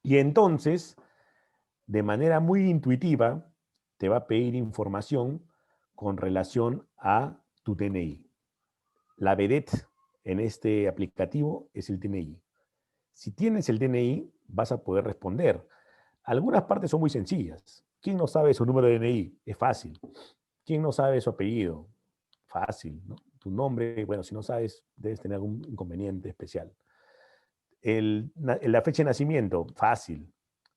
Y entonces, de manera muy intuitiva, te va a pedir información con relación a tu DNI. La vedette en este aplicativo es el DNI. Si tienes el DNI, vas a poder responder. Algunas partes son muy sencillas. ¿Quién no sabe su número de DNI? Es fácil. ¿Quién no sabe su apellido? Fácil, ¿no? Tu nombre, bueno, si no sabes, debes tener algún inconveniente especial. La fecha de nacimiento, fácil.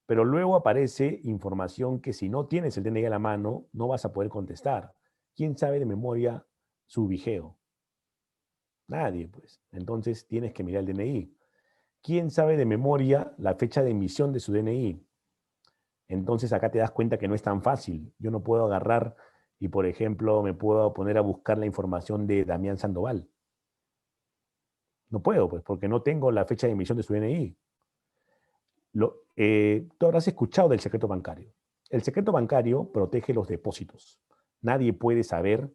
Pero luego aparece información que si no tienes el DNI a la mano, no vas a poder contestar. ¿Quién sabe de memoria su vigeo? Nadie, pues. Entonces tienes que mirar el DNI. ¿Quién sabe de memoria la fecha de emisión de su DNI? Entonces acá te das cuenta que no es tan fácil. Yo no puedo agarrar y, por ejemplo, me puedo poner a buscar la información de Damián Sandoval. No puedo, pues, porque no tengo la fecha de emisión de su DNI. Tú habrás escuchado del secreto bancario. El secreto bancario protege los depósitos. Nadie puede saber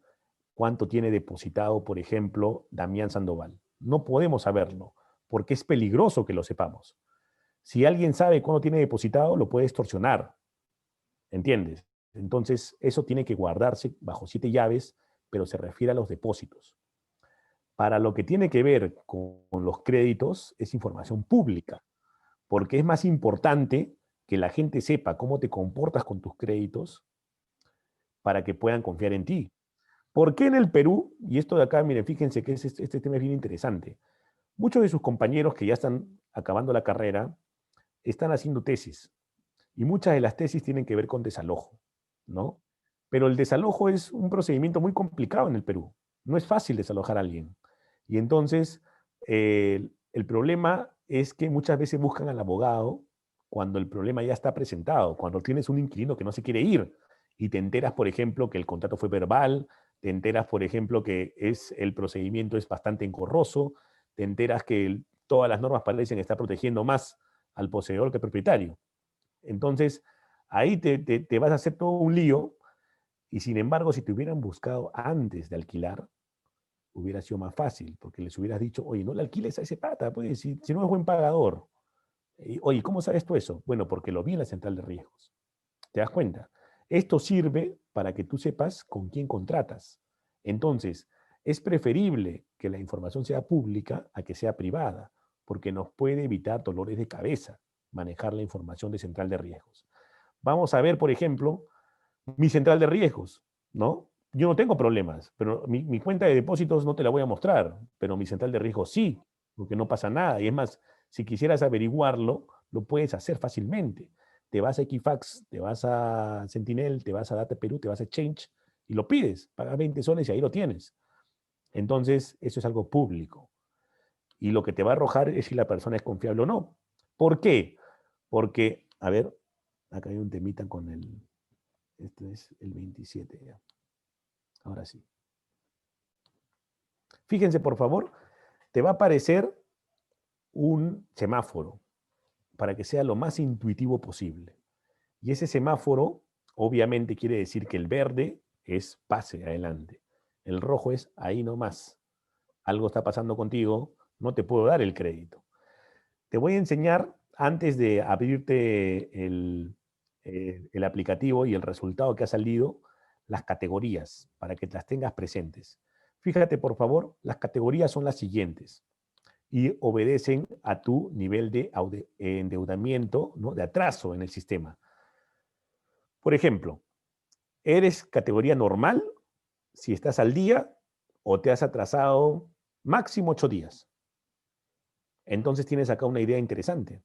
cuánto tiene depositado, por ejemplo, Damián Sandoval. No podemos saberlo, porque es peligroso que lo sepamos. Si alguien sabe cuándo tiene depositado, lo puede extorsionar. ¿Entiendes? Entonces, eso tiene que guardarse bajo 7 llaves, pero se refiere a los depósitos. Para lo que tiene que ver con los créditos, es información pública, porque es más importante que la gente sepa cómo te comportas con tus créditos para que puedan confiar en ti. ¿Por qué en el Perú? Y esto de acá, miren, fíjense que este tema es bien interesante. Muchos de sus compañeros que ya están acabando la carrera están haciendo tesis. Y muchas de las tesis tienen que ver con desalojo, ¿no? Pero el desalojo es un procedimiento muy complicado en el Perú. No es fácil desalojar a alguien. Y entonces, el problema es que muchas veces buscan al abogado cuando el problema ya está presentado, cuando tienes un inquilino que no se quiere ir y te enteras, por ejemplo, que el contrato fue verbal, te enteras, por ejemplo, que el procedimiento es bastante engorroso, te enteras que todas las normas parecen estar protegiendo más al poseedor que al propietario. Entonces, ahí te vas a hacer todo un lío y sin embargo, si te hubieran buscado antes de alquilar, hubiera sido más fácil, porque les hubieras dicho, oye, no le alquiles a ese pata, pues, si no es buen pagador. Oye, ¿cómo sabes tú eso? Bueno, porque lo vi en la central de riesgos. ¿Te das cuenta? Esto sirve para que tú sepas con quién contratas. Entonces, es preferible que la información sea pública a que sea privada, porque nos puede evitar dolores de cabeza manejar la información de central de riesgos. Vamos a ver, por ejemplo, mi central de riesgos, ¿no? Yo no tengo problemas, pero mi cuenta de depósitos no te la voy a mostrar, pero mi central de riesgos sí, porque no pasa nada. Y es más, si quisieras averiguarlo, lo puedes hacer fácilmente. Te vas a Equifax, te vas a Sentinel, te vas a Data Perú, te vas a Exchange y lo pides, pagas 20 soles y ahí lo tienes. Entonces, eso es algo público. Y lo que te va a arrojar es si la persona es confiable o no. ¿Por qué? Porque, a ver, acá hay un temita con este es el 27 ya. Ahora sí. Fíjense, por favor, te va a aparecer un semáforo para que sea lo más intuitivo posible. Y ese semáforo, obviamente, quiere decir que el verde es pase adelante. El rojo es ahí nomás. Algo está pasando contigo, no te puedo dar el crédito. Te voy a enseñar, antes de abrirte el aplicativo y el resultado que ha salido, las categorías, para que las tengas presentes. Fíjate, por favor, las categorías son las siguientes y obedecen a tu nivel de endeudamiento, ¿no? De atraso en el sistema. Por ejemplo, ¿eres categoría normal si estás al día o te has atrasado máximo 8 días? Entonces tienes acá una idea interesante.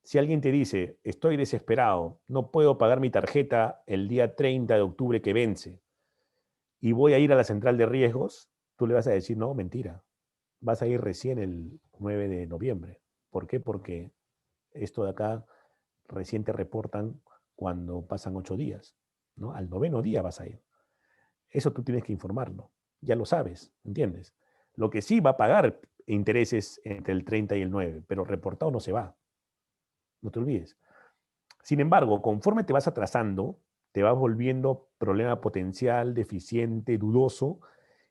Si alguien te dice, estoy desesperado, no puedo pagar mi tarjeta el día 30 de octubre que vence y voy a ir a la central de riesgos, tú le vas a decir, no, mentira, vas a ir recién el 9 de noviembre. ¿Por qué? Porque esto de acá recién te reportan cuando pasan 8 días, ¿no? Al 9º día vas a ir. Eso tú tienes que informarlo, ya lo sabes, ¿entiendes? Lo que sí va a pagar intereses entre el 30 y el 9, pero reportado no se va. No te olvides. Sin embargo, conforme te vas atrasando, te vas volviendo problema potencial, deficiente, dudoso,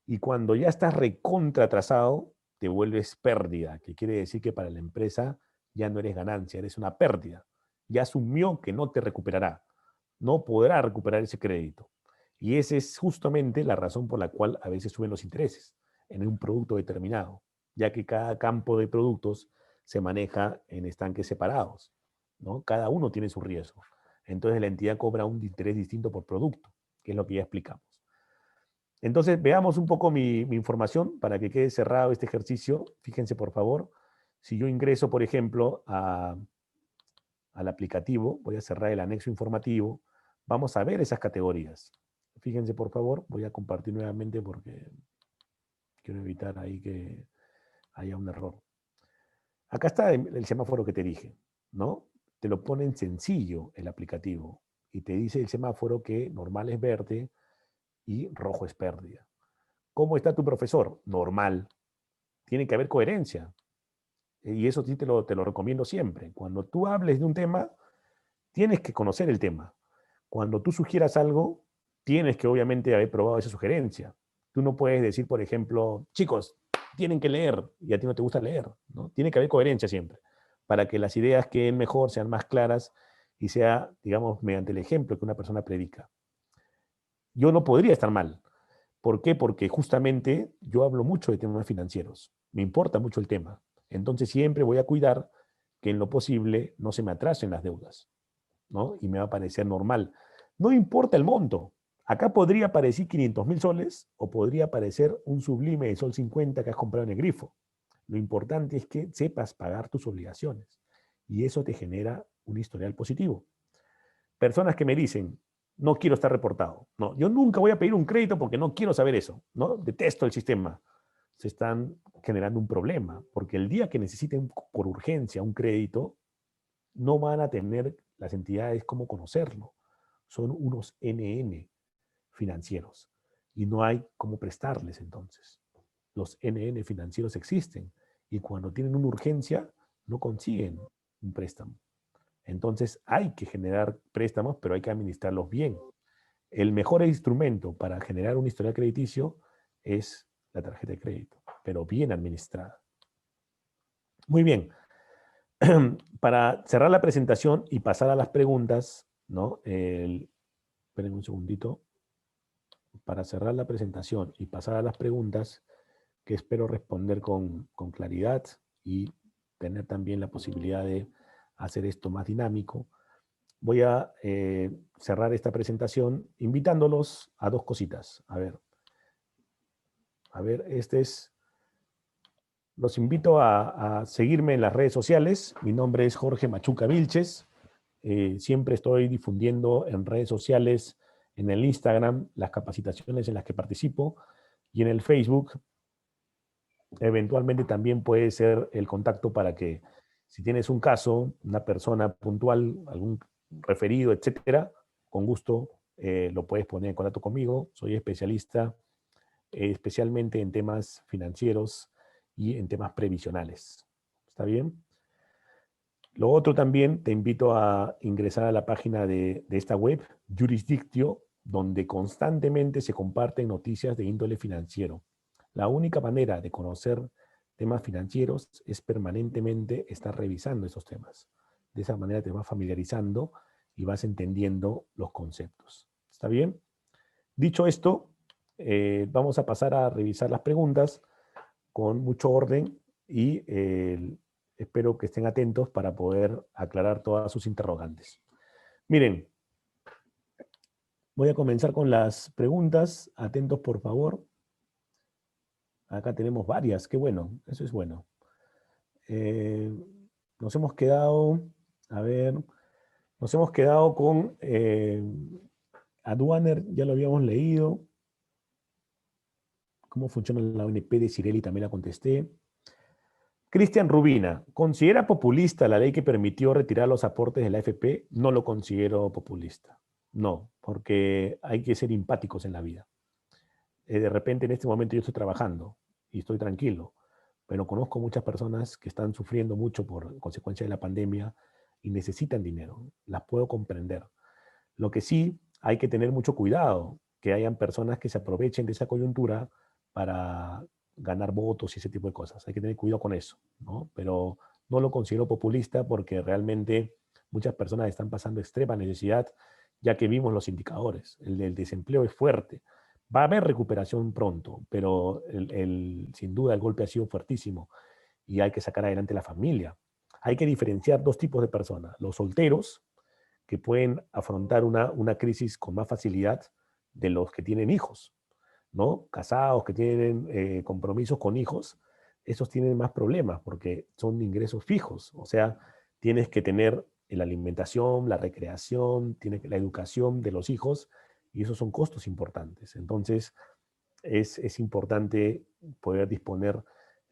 y cuando ya estás recontra atrasado, te vuelves pérdida, que quiere decir que para la empresa ya no eres ganancia, eres una pérdida. Ya asumió que no te recuperará, no podrá recuperar ese crédito. Y esa es justamente la razón por la cual a veces suben los intereses en un producto determinado, ya que cada campo de productos se maneja en estanques separados, ¿no? Cada uno tiene su riesgo. Entonces la entidad cobra un interés distinto por producto, que es lo que ya explicamos. Entonces veamos un poco mi información para que quede cerrado este ejercicio. Fíjense por favor, si yo ingreso por ejemplo al aplicativo, voy a cerrar el anexo informativo, vamos a ver esas categorías. Fíjense por favor, voy a compartir nuevamente porque quiero evitar ahí que haya un error. Acá está el semáforo que te dije, ¿no? Te lo pone en sencillo el aplicativo y te dice el semáforo que normal es verde y rojo es pérdida. ¿Cómo está tu profesor? Normal. Tiene que haber coherencia. Y eso sí te lo recomiendo siempre. Cuando tú hables de un tema, tienes que conocer el tema. Cuando tú sugieras algo, tienes que obviamente haber probado esa sugerencia. Tú no puedes decir, por ejemplo, chicos, tienen que leer, y a ti no te gusta leer, ¿no? Tiene que haber coherencia siempre, para que las ideas queden mejor, sean más claras, y sea, digamos, mediante el ejemplo que una persona predica. Yo no podría estar mal. ¿Por qué? Porque justamente yo hablo mucho de temas financieros. Me importa mucho el tema. Entonces siempre voy a cuidar que en lo posible no se me atrasen las deudas, ¿no? Y me va a parecer normal. No importa el monto. Acá podría aparecer 500.000 soles o podría aparecer un sublime de sol 50 que has comprado en el grifo. Lo importante es que sepas pagar tus obligaciones y eso te genera un historial positivo. Personas que me dicen, no quiero estar reportado. No, yo nunca voy a pedir un crédito porque no quiero saber eso, ¿no? Detesto el sistema. Se están generando un problema, porque el día que necesiten por urgencia un crédito, no van a tener las entidades cómo conocerlo. Son unos NN financieros y no hay cómo prestarles entonces. Los NN financieros existen y cuando tienen una urgencia no consiguen un préstamo. Entonces hay que generar préstamos, pero hay que administrarlos bien. El mejor instrumento para generar un historial crediticio es la tarjeta de crédito, pero bien administrada. Muy bien. Para cerrar la presentación y pasar a las preguntas, ¿no? Esperen un segundito. Para cerrar la presentación y pasar a las preguntas, que espero responder con claridad y tener también la posibilidad de hacer esto más dinámico, voy a cerrar esta presentación invitándolos a dos cositas. A ver, los invito a seguirme en las redes sociales. Mi nombre es Jorge Machuca Vilches. Siempre estoy difundiendo en redes sociales, en el Instagram, las capacitaciones en las que participo y en el Facebook. Eventualmente también puede ser el contacto para que si tienes un caso, una persona puntual, algún referido, etcétera, con gusto lo puedes poner en contacto conmigo. Soy especialista especialmente en temas financieros y en temas previsionales. ¿Está bien? Lo otro también, te invito a ingresar a la página de esta web, Jurisdictio, donde constantemente se comparten noticias de índole financiero. La única manera de conocer temas financieros es permanentemente estar revisando esos temas. De esa manera te vas familiarizando y vas entendiendo los conceptos. ¿Está bien? Dicho esto, vamos a pasar a revisar las preguntas con mucho orden y espero que estén atentos para poder aclarar todas sus interrogantes. Miren, voy a comenzar con las preguntas. Atentos, por favor. Acá tenemos varias, qué bueno, eso es bueno. Nos hemos quedado, a ver, nos hemos quedado con Aduaner, ya lo habíamos leído. ¿Cómo funciona la ONP de Cirelli? También la contesté. Cristian Rubina, ¿considera populista la ley que permitió retirar los aportes de la AFP? No lo considero populista. No, porque hay que ser empáticos en la vida. De repente en este momento yo estoy trabajando y estoy tranquilo, pero conozco muchas personas que están sufriendo mucho por consecuencia de la pandemia y necesitan dinero. Las puedo comprender. Lo que sí hay que tener mucho cuidado, que hayan personas que se aprovechen de esa coyuntura para ganar votos y ese tipo de cosas. Hay que tener cuidado con eso, ¿no? Pero no lo considero populista porque realmente muchas personas están pasando extrema necesidad, ya que vimos los indicadores. El del desempleo es fuerte. Va a haber recuperación pronto, pero sin duda el golpe ha sido fuertísimo y hay que sacar adelante la familia. Hay que diferenciar dos tipos de personas. Los solteros, que pueden afrontar una crisis con más facilidad de los que tienen hijos, ¿no? Casados, que tienen compromisos con hijos, esos tienen más problemas porque son ingresos fijos. O sea, tienes que tener la alimentación, la recreación, la educación de los hijos, y esos son costos importantes. Entonces, es importante poder disponer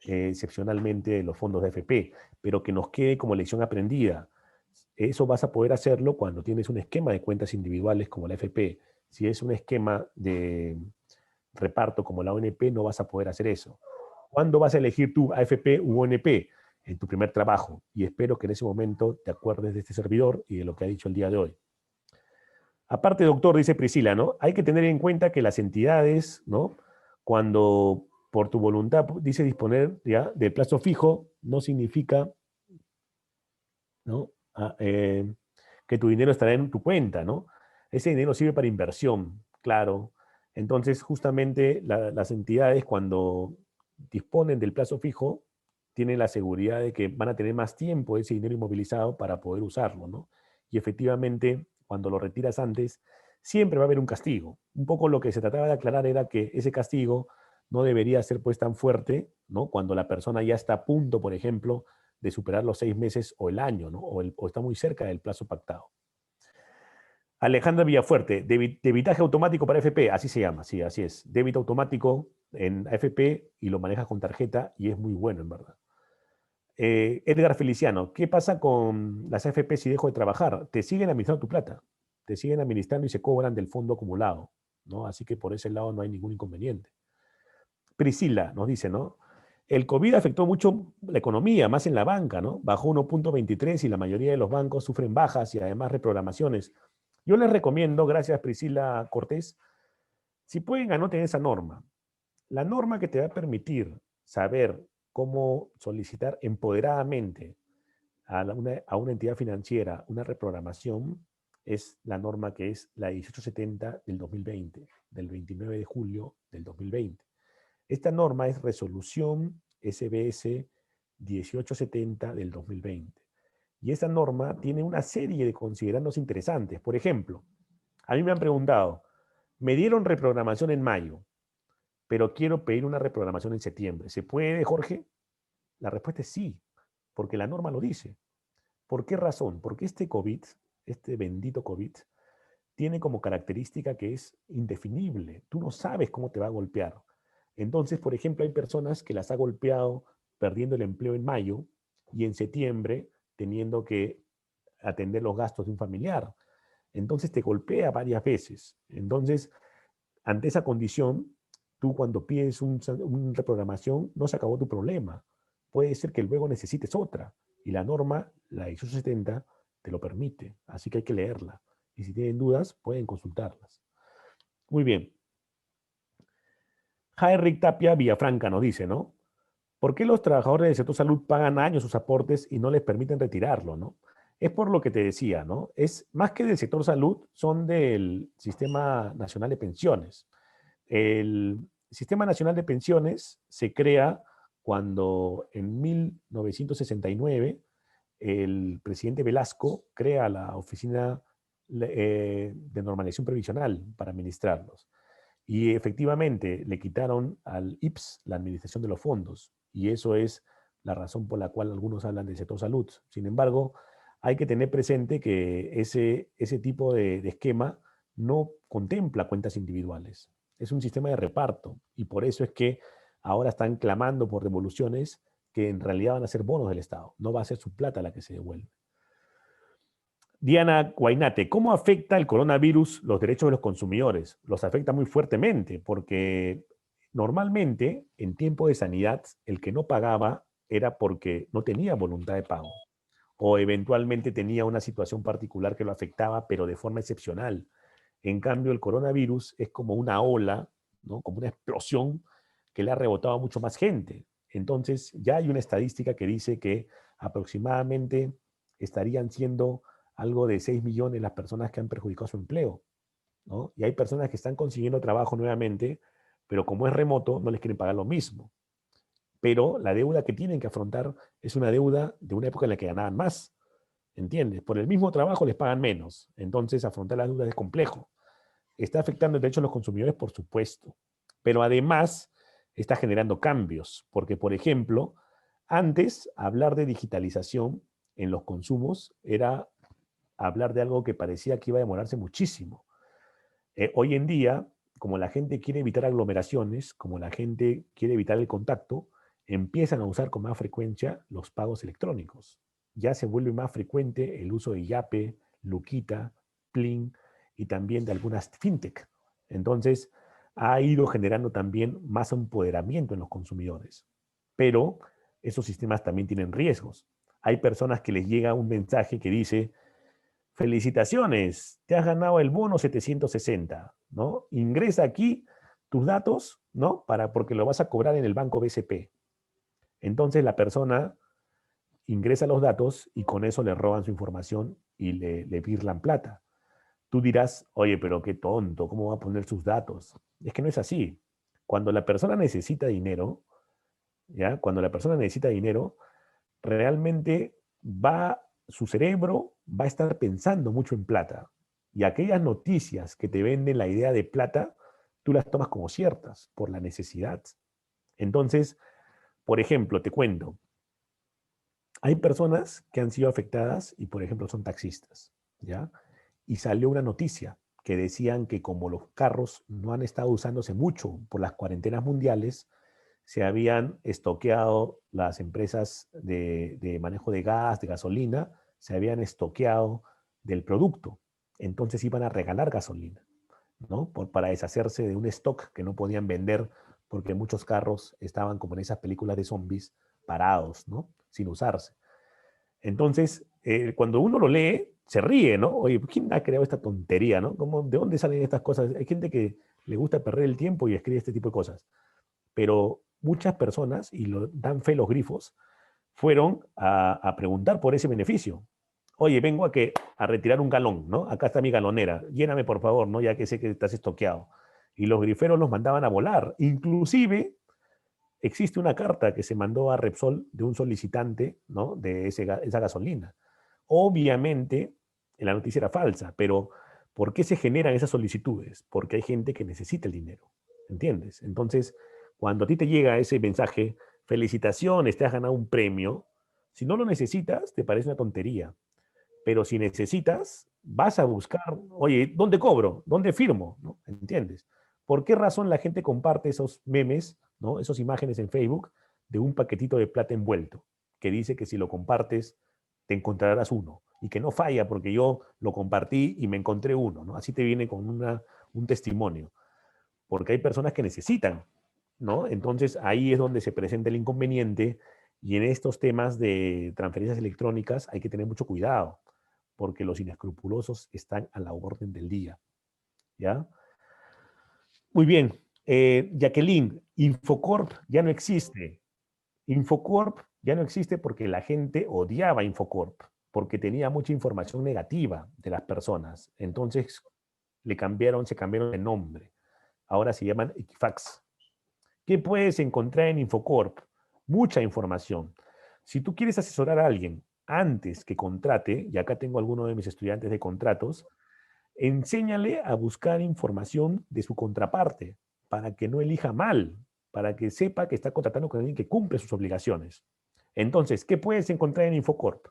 excepcionalmente de los fondos de AFP, pero que nos quede como lección aprendida. Eso vas a poder hacerlo cuando tienes un esquema de cuentas individuales como la AFP. Si es un esquema de reparto como la ONP, no vas a poder hacer eso. ¿Cuándo vas a elegir tu AFP u ONP? En tu primer trabajo. Y espero que en ese momento te acuerdes de este servidor y de lo que ha dicho el día de hoy. Aparte, doctor, dice Priscila, ¿no? Hay que tener en cuenta que las entidades, ¿no? Cuando por tu voluntad dice disponer ya del plazo fijo, no significa, ¿no? Que tu dinero estará en tu cuenta, ¿no? Ese dinero sirve para inversión, claro. Entonces, justamente las entidades cuando disponen del plazo fijo, tienen la seguridad de que van a tener más tiempo ese dinero inmovilizado para poder usarlo, ¿no? Y efectivamente, cuando lo retiras antes, siempre va a haber un castigo. Un poco lo que se trataba de aclarar era que ese castigo no debería ser pues tan fuerte, ¿no? Cuando la persona ya está a punto, por ejemplo, de superar los 6 meses o el año, ¿no? O está muy cerca del plazo pactado. Alejandra Villafuerte, debitaje automático para AFP, así se llama, sí, así es. Débito automático en AFP y lo manejas con tarjeta y es muy bueno, en verdad. Edgar Feliciano, ¿qué pasa con las AFP si dejo de trabajar? Te siguen administrando tu plata, te siguen administrando y se cobran del fondo acumulado, ¿no? Así que por ese lado no hay ningún inconveniente. Priscila nos dice, ¿no? El COVID afectó mucho la economía, más en la banca, ¿no? Bajó 1.23 y la mayoría de los bancos sufren bajas y además reprogramaciones. Yo les recomiendo, gracias Priscila Cortés, si pueden anoten esa norma. La norma que te va a permitir saber cómo solicitar empoderadamente a una entidad financiera una reprogramación es la norma que es la 1870 del 2020, del 29 de julio del 2020. Esta norma es resolución SBS 1870 del 2020. Y esta norma tiene una serie de considerandos interesantes. Por ejemplo, a mí me han preguntado, me dieron reprogramación en mayo, pero quiero pedir una reprogramación en septiembre. ¿Se puede, Jorge? La respuesta es sí, porque la norma lo dice. ¿Por qué razón? Porque este COVID, este bendito COVID, tiene como característica que es indefinible. Tú no sabes cómo te va a golpear. Entonces, por ejemplo, hay personas que las ha golpeado perdiendo el empleo en mayo y en septiembre teniendo que atender los gastos de un familiar. Entonces te golpea varias veces. Entonces, ante esa condición, tú cuando pides una reprogramación, no se acabó tu problema. Puede ser que luego necesites otra. Y la norma, la 1870, te lo permite. Así que hay que leerla. Y si tienen dudas, pueden consultarlas. Muy bien. Jairick Tapia Villafranca nos dice, ¿no? ¿Por qué los trabajadores del sector salud pagan años sus aportes y no les permiten retirarlo, ¿no? Es por lo que te decía, ¿no? Es más que del sector salud, son del Sistema Nacional de Pensiones. El Sistema Nacional de Pensiones se crea cuando en 1969 el presidente Velasco crea la Oficina de Normalización Previsional para administrarlos. Y efectivamente le quitaron al IPS la administración de los fondos. Y eso es la razón por la cual algunos hablan del sector salud. Sin embargo, hay que tener presente que ese tipo de esquema no contempla cuentas individuales. Es un sistema de reparto. Y por eso es que ahora están clamando por devoluciones que en realidad van a ser bonos del Estado. No va a ser su plata la que se devuelve. Diana Guainate, ¿cómo afecta el coronavirus los derechos de los consumidores? Los afecta muy fuertemente porque normalmente en tiempo de sanidad el que no pagaba era porque no tenía voluntad de pago o eventualmente tenía una situación particular que lo afectaba, pero de forma excepcional. En cambio, el coronavirus es como una ola, ¿no? Como una explosión que le ha rebotado a mucho más gente. Entonces, ya hay una estadística que dice que aproximadamente estarían siendo algo de 6 millones las personas que han perjudicado su empleo, ¿no? Y hay personas que están consiguiendo trabajo nuevamente, pero como es remoto, no les quieren pagar lo mismo. Pero la deuda que tienen que afrontar es una deuda de una época en la que ganaban más, ¿entiendes? Por el mismo trabajo les pagan menos. Entonces, afrontar las deudas es complejo. Está afectando el derecho de los consumidores, por supuesto. Pero además está generando cambios. Porque, por ejemplo, antes hablar de digitalización en los consumos era hablar de algo que parecía que iba a demorarse muchísimo. Hoy en día, como la gente quiere evitar aglomeraciones, como la gente quiere evitar el contacto, empiezan a usar con más frecuencia los pagos electrónicos. Ya se vuelve más frecuente el uso de Yape, Luquita, Plin y también de algunas fintech. Entonces, ha ido generando también más empoderamiento en los consumidores. Pero esos sistemas también tienen riesgos. Hay personas que les llega un mensaje que dice: felicitaciones, te has ganado el bono 760, ¿no? Ingresa aquí tus datos, ¿no? Porque lo vas a cobrar en el banco BCP. Entonces la persona ingresa los datos y con eso le roban su información y le virlan plata. Tú dirás: oye, pero qué tonto, ¿cómo va a poner sus datos? Es que no es así. Cuando la persona necesita dinero, ¿ya? Cuando la persona necesita dinero, realmente su cerebro va a estar pensando mucho en plata. Y aquellas noticias que te venden la idea de plata, tú las tomas como ciertas por la necesidad. Entonces, por ejemplo, te cuento, hay personas que han sido afectadas y, por ejemplo, son taxistas, ¿ya? Y salió una noticia que decían que como los carros no han estado usándose mucho por las cuarentenas mundiales, se habían estoqueado las empresas de manejo de gas, de gasolina, se habían estoqueado del producto. Entonces iban a regalar gasolina, ¿no? Para deshacerse de un stock que no podían vender porque muchos carros estaban como en esas películas de zombies, parados, ¿no? Sin usarse. Entonces, cuando uno lo lee, se ríe, ¿no? Oye, ¿quién ha creado esta tontería, no? ¿De dónde salen estas cosas? Hay gente que le gusta perder el tiempo y escribe este tipo de cosas. Pero muchas personas, y lo dan fe los grifos, fueron a preguntar por ese beneficio. Oye, vengo a retirar un galón, ¿no? Acá está mi galonera, lléname por favor, ¿no? Ya que sé que estás estoqueado. Y los griferos los mandaban a volar. Inclusive, existe una carta que se mandó a Repsol de un solicitante, ¿no? De esa gasolina. Obviamente, la noticia era falsa, pero ¿por qué se generan esas solicitudes? Porque hay gente que necesita el dinero, ¿entiendes? Entonces, cuando a ti te llega ese mensaje: felicitaciones, te has ganado un premio, si no lo necesitas, te parece una tontería. Pero si necesitas, vas a buscar: oye, ¿dónde cobro? ¿Dónde firmo? ¿No? ¿Entiendes? ¿Por qué razón la gente comparte esos memes, ¿no? Esas imágenes en Facebook de un paquetito de plata envuelto que dice que si lo compartes te encontrarás uno y que no falla porque yo lo compartí y me encontré uno, ¿no? Así te viene con un testimonio, porque hay personas que necesitan, ¿no? Entonces ahí es donde se presenta el inconveniente, y en estos temas de transferencias electrónicas hay que tener mucho cuidado porque los inescrupulosos están a la orden del día, ¿ya? Muy bien. Jacqueline, Infocorp ya no existe. Infocorp ya no existe porque la gente odiaba Infocorp, porque tenía mucha información negativa de las personas. Entonces se cambiaron de nombre. Ahora se llaman Equifax. ¿Qué puedes encontrar en Infocorp? Mucha información. Si tú quieres asesorar a alguien antes que contrate, y acá tengo algunos de mis estudiantes de contratos, enséñale a buscar información de su contraparte para que no elija mal, para que sepa que está contratando con alguien que cumple sus obligaciones. Entonces, ¿qué puedes encontrar en Infocorp?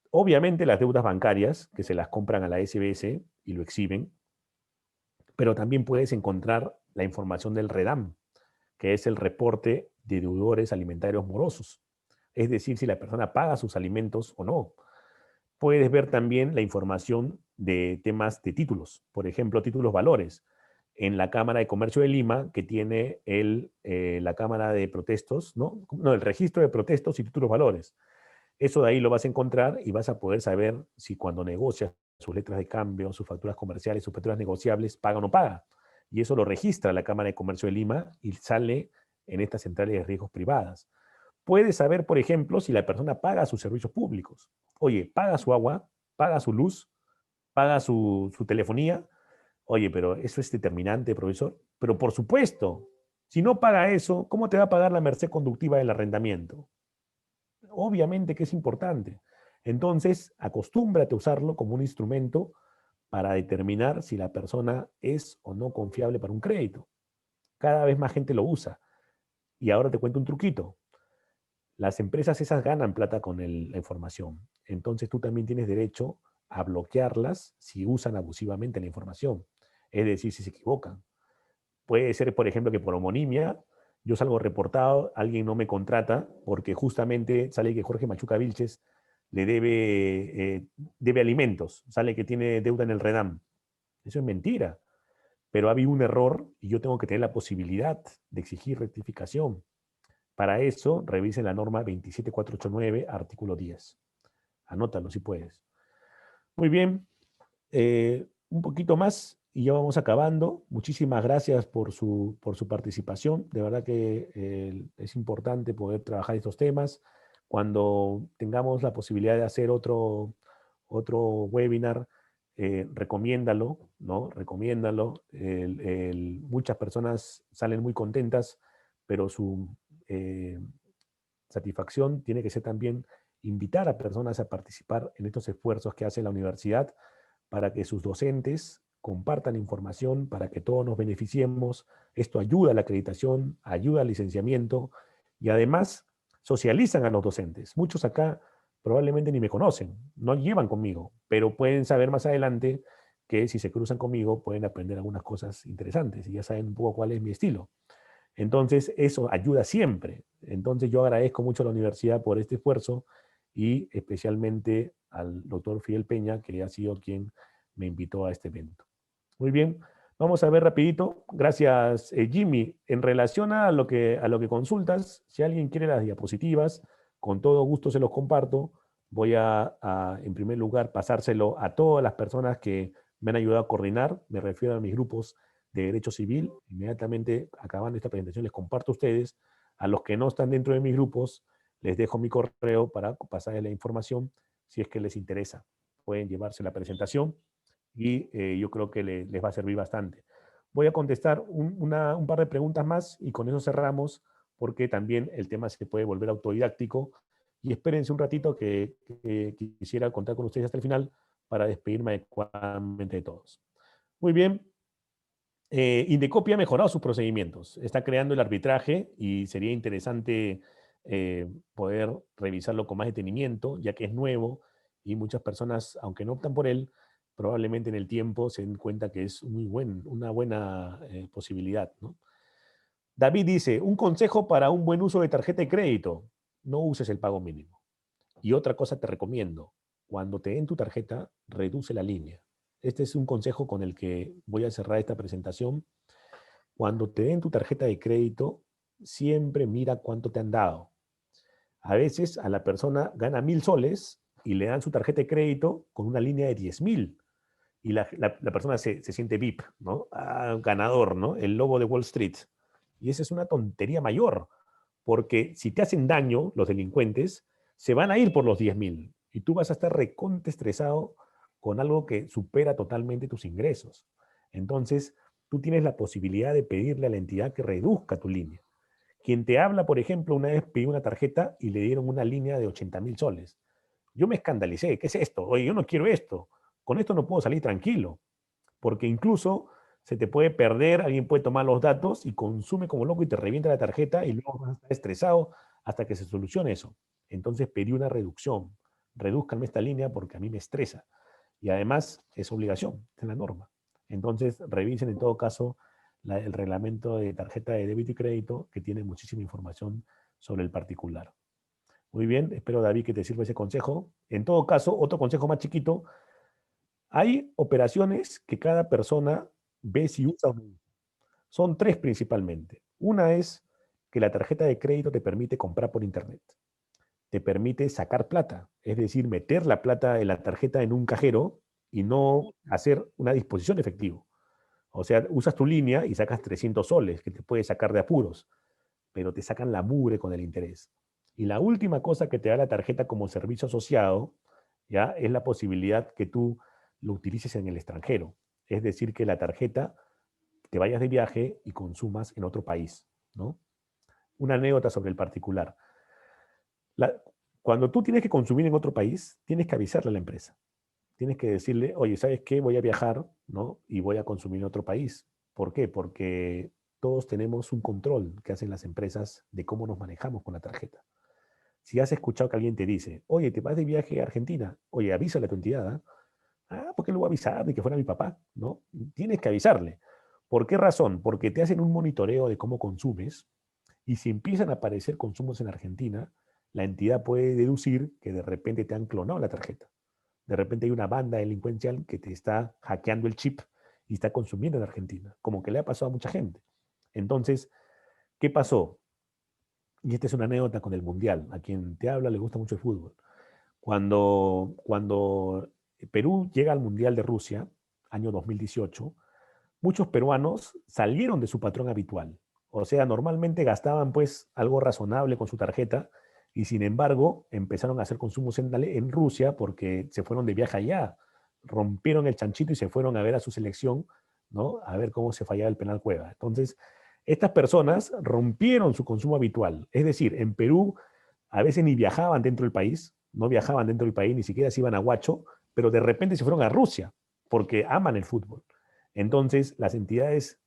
Obviamente las deudas bancarias, que se las compran a la SBS y lo exhiben, pero también puedes encontrar la información del REDAM, que es el reporte de deudores alimentarios morosos. Es decir, si la persona paga sus alimentos o no. Puedes ver también la información de temas de títulos, por ejemplo, títulos valores. En la Cámara de Comercio de Lima, que tiene la Cámara de Protestos, ¿no? No, el registro de protestos y títulos valores. Eso de ahí lo vas a encontrar y vas a poder saber si cuando negocias sus letras de cambio, sus facturas comerciales, sus facturas negociables, paga o no paga. Y eso lo registra la Cámara de Comercio de Lima y sale en estas centrales de riesgos privadas. Puedes saber, por ejemplo, si la persona paga sus servicios públicos. Oye, paga su agua, paga su luz, paga su telefonía. Oye, pero eso es determinante, profesor. Pero por supuesto, si no paga eso, ¿cómo te va a pagar la merced conductiva del arrendamiento? Obviamente que es importante. Entonces, acostúmbrate a usarlo como un instrumento para determinar si la persona es o no confiable para un crédito. Cada vez más gente lo usa. Y ahora te cuento un truquito. Las empresas esas ganan plata con la información. Entonces tú también tienes derecho a bloquearlas si usan abusivamente la información. Es decir, si se equivocan. Puede ser, por ejemplo, que por homonimia yo salgo reportado, alguien no me contrata porque justamente sale que Jorge Machuca Vilches le debe alimentos, sale que tiene deuda en el RENAM. Eso es mentira. Pero ha habido un error y yo tengo que tener la posibilidad de exigir rectificación. Para eso, revisen la norma 27489, artículo 10. Anótalo si puedes. Muy bien. Un poquito más y ya vamos acabando. Muchísimas gracias por su participación. De verdad que es importante poder trabajar estos temas. Cuando tengamos la posibilidad de hacer otro webinar, recomiéndalo, ¿no? Recomiéndalo. Muchas personas salen muy contentas, pero su satisfacción tiene que ser también invitar a personas a participar en estos esfuerzos que hace la universidad para que sus docentes compartan información, para que todos nos beneficiemos. Esto ayuda a la acreditación, ayuda al licenciamiento y además socializan a los docentes. Muchos acá probablemente ni me conocen, no llevan conmigo, pero pueden saber más adelante que si se cruzan conmigo pueden aprender algunas cosas interesantes y ya saben un poco cuál es mi estilo. Entonces, eso ayuda siempre. Entonces, yo agradezco mucho a la universidad por este esfuerzo y especialmente al doctor Fidel Peña, que ha sido quien me invitó a este evento. Muy bien, vamos a ver rapidito. Gracias, Jimmy. En relación a lo que consultas, si alguien quiere las diapositivas, con todo gusto se los comparto. Voy en primer lugar, pasárselo a todas las personas que me han ayudado a coordinar. Me refiero a mis grupos de Derecho Civil. Inmediatamente, acabando esta presentación, les comparto a ustedes. A los que no están dentro de mis grupos, les dejo mi correo para pasarles la información si es que les interesa. Pueden llevarse la presentación y yo creo que les va a servir bastante. Voy a contestar un par de preguntas más y con eso cerramos, porque también el tema se puede volver autodidáctico. Y espérense un ratito que quisiera contar con ustedes hasta el final para despedirme adecuadamente de todos. Muy bien. Indecopy ha mejorado sus procedimientos, está creando el arbitraje y sería interesante poder revisarlo con más detenimiento, ya que es nuevo y muchas personas, aunque no optan por él, probablemente en el tiempo se den cuenta que es una buena posibilidad, ¿no? David dice, un consejo para un buen uso de tarjeta de crédito, no uses el pago mínimo. Y otra cosa te recomiendo, cuando te den tu tarjeta, reduce la línea. Este es un consejo con el que voy a cerrar esta presentación. Cuando te den tu tarjeta de crédito, siempre mira cuánto te han dado. A veces a la persona gana 1.000 soles y le dan su tarjeta de crédito con una línea de 10.000. Y la persona se siente VIP, ¿no? Ganador, ¿no? El lobo de Wall Street. Y esa es una tontería mayor, porque si te hacen daño los delincuentes, se van a ir por los 10.000 y tú vas a estar recontra estresado con algo que supera totalmente tus ingresos. Entonces, tú tienes la posibilidad de pedirle a la entidad que reduzca tu línea. Quien te habla, por ejemplo, una vez pidió una tarjeta y le dieron una línea de 80.000 soles. Yo me escandalicé. ¿Qué es esto? Oye, yo no quiero esto. Con esto no puedo salir tranquilo. Porque incluso se te puede perder, alguien puede tomar los datos y consume como loco y te revienta la tarjeta y luego vas a estar estresado hasta que se solucione eso. Entonces pedí una reducción. Redúzcanme esta línea porque a mí me estresa. Y además es obligación, es la norma. Entonces revisen en todo caso el reglamento de tarjeta de débito y crédito que tiene muchísima información sobre el particular. Muy bien, espero David que te sirva ese consejo. En todo caso, otro consejo más chiquito. Hay operaciones que cada persona ve si usa o no usa. Son 3 principalmente. Una es que la tarjeta de crédito te permite comprar por internet. te permite sacar plata, es decir, meter la plata de la tarjeta en un cajero y no hacer una disposición de efectivo. O sea, usas tu línea y sacas 300 soles, que te puedes sacar de apuros, pero te sacan la mugre con el interés. Y la última cosa que te da la tarjeta como servicio asociado, ¿ya? Es la posibilidad que tú lo utilices en el extranjero. Es decir, que la tarjeta te vayas de viaje y consumas en otro país, ¿no? Una anécdota sobre el particular. Cuando tú tienes que consumir en otro país, tienes que avisarle a la empresa. Tienes que decirle, oye, ¿sabes qué? Voy a viajar, ¿no? Y voy a consumir en otro país. ¿Por qué? Porque todos tenemos un control que hacen las empresas de cómo nos manejamos con la tarjeta. Si has escuchado que alguien te dice, oye, te vas de viaje a Argentina, oye, avísale a tu entidad, ¿ah? ¿Por qué le voy a avisar de que fuera mi papá? ¿No? Tienes que avisarle. ¿Por qué razón? Porque te hacen un monitoreo de cómo consumes y si empiezan a aparecer consumos en Argentina, la entidad puede deducir que de repente te han clonado la tarjeta. De repente hay una banda delincuencial que te está hackeando el chip y está consumiendo en Argentina, como que le ha pasado a mucha gente. Entonces, ¿qué pasó? Y esta es una anécdota con el Mundial. A quien te habla le gusta mucho el fútbol. Cuando Perú llega al Mundial de Rusia, año 2018, muchos peruanos salieron de su patrón habitual. O sea, normalmente gastaban pues algo razonable con su tarjeta y sin embargo empezaron a hacer consumos en Rusia porque se fueron de viaje allá, rompieron el chanchito y se fueron a ver a su selección, ¿no? A ver cómo se fallaba el penal Cueva. Entonces, estas personas rompieron su consumo habitual. Es decir, en Perú a veces ni viajaban dentro del país, no viajaban dentro del país, ni siquiera se iban a Huacho, pero de repente se fueron a Rusia porque aman el fútbol. Entonces, las entidades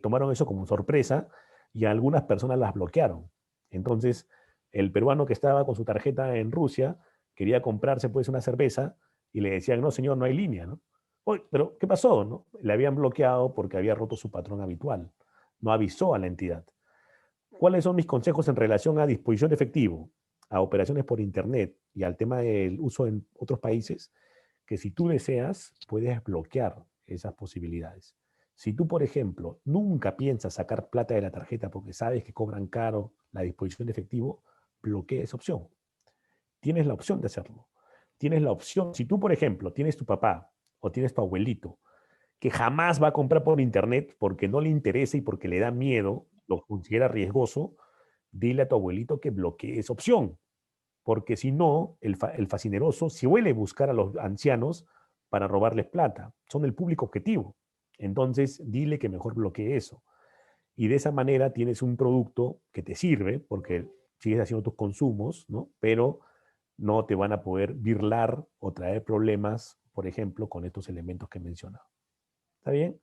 tomaron eso como sorpresa y a algunas personas las bloquearon. Entonces, el peruano que estaba con su tarjeta en Rusia quería comprarse pues una cerveza y le decían, no señor, no hay línea, ¿no? Oye, pero ¿qué pasó? ¿No? Le habían bloqueado porque había roto su patrón habitual. No avisó a la entidad. ¿Cuáles son mis consejos en relación a disposición de efectivo, a operaciones por internet y al tema del uso en otros países? Que si tú deseas, puedes bloquear esas posibilidades. Si tú, por ejemplo, nunca piensas sacar plata de la tarjeta porque sabes que cobran caro la disposición de efectivo, bloquea esa opción. Tienes la opción de hacerlo. Tienes la opción, si tú, por ejemplo, tienes tu papá o tienes tu abuelito que jamás va a comprar por internet porque no le interesa y porque le da miedo, lo considera riesgoso, dile a tu abuelito que bloquee esa opción. Porque si no, el facineroso suele buscar a los ancianos para robarles plata. Son el público objetivo. Entonces, dile que mejor bloquee eso. Y de esa manera tienes un producto que te sirve, porque sigues haciendo tus consumos, ¿no? Pero no te van a poder birlar o traer problemas, por ejemplo, con estos elementos que he mencionado. ¿Está bien?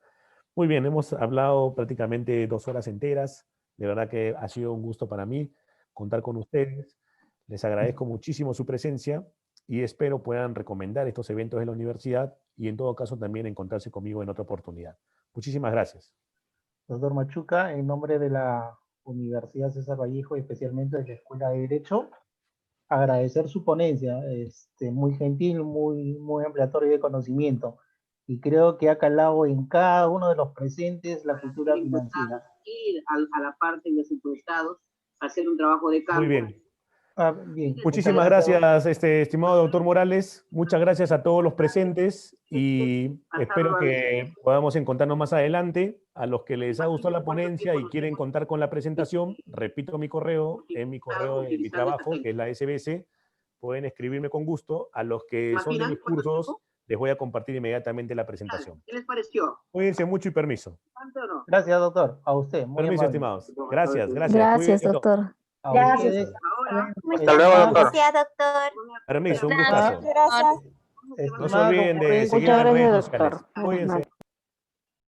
Muy bien, hemos hablado prácticamente 2 horas enteras. De verdad que ha sido un gusto para mí contar con ustedes. Les agradezco muchísimo su presencia y espero puedan recomendar estos eventos de la universidad y en todo caso también encontrarse conmigo en otra oportunidad. Muchísimas gracias. Doctor Machuca, en nombre de la Universidad César Vallejo y especialmente de la Escuela de Derecho, agradecer su ponencia, muy gentil, muy ampliatoria de conocimiento, y creo que ha calado en cada uno de los presentes la cultura financiera. Ir a la parte de los impuestados, hacer un trabajo de campo. Muy bien. Bien. Muchísimas gracias, estimado doctor Morales. Muchas gracias a todos los presentes y espero que podamos encontrarnos más adelante. A los que les ha gustado la ponencia y quieren contar con la presentación, repito mi correo, en mi correo de mi trabajo, que es la SBS, pueden escribirme con gusto. A los que son de mis cursos, les voy a compartir inmediatamente la presentación. ¿Qué les pareció? Cuídense mucho y permiso. Gracias, doctor. A usted. Muy Permiso, amable. estimados. Gracias, gracias. Gracias, Cuídense todos. doctor. A Gracias. ustedes. Ahora, Hasta luego, doctor. Gracias, doctor. Permiso, un gustazo. Gracias. No se olviden de seguirme en Muchas redes gracias, sociales. doctor. Cuídense.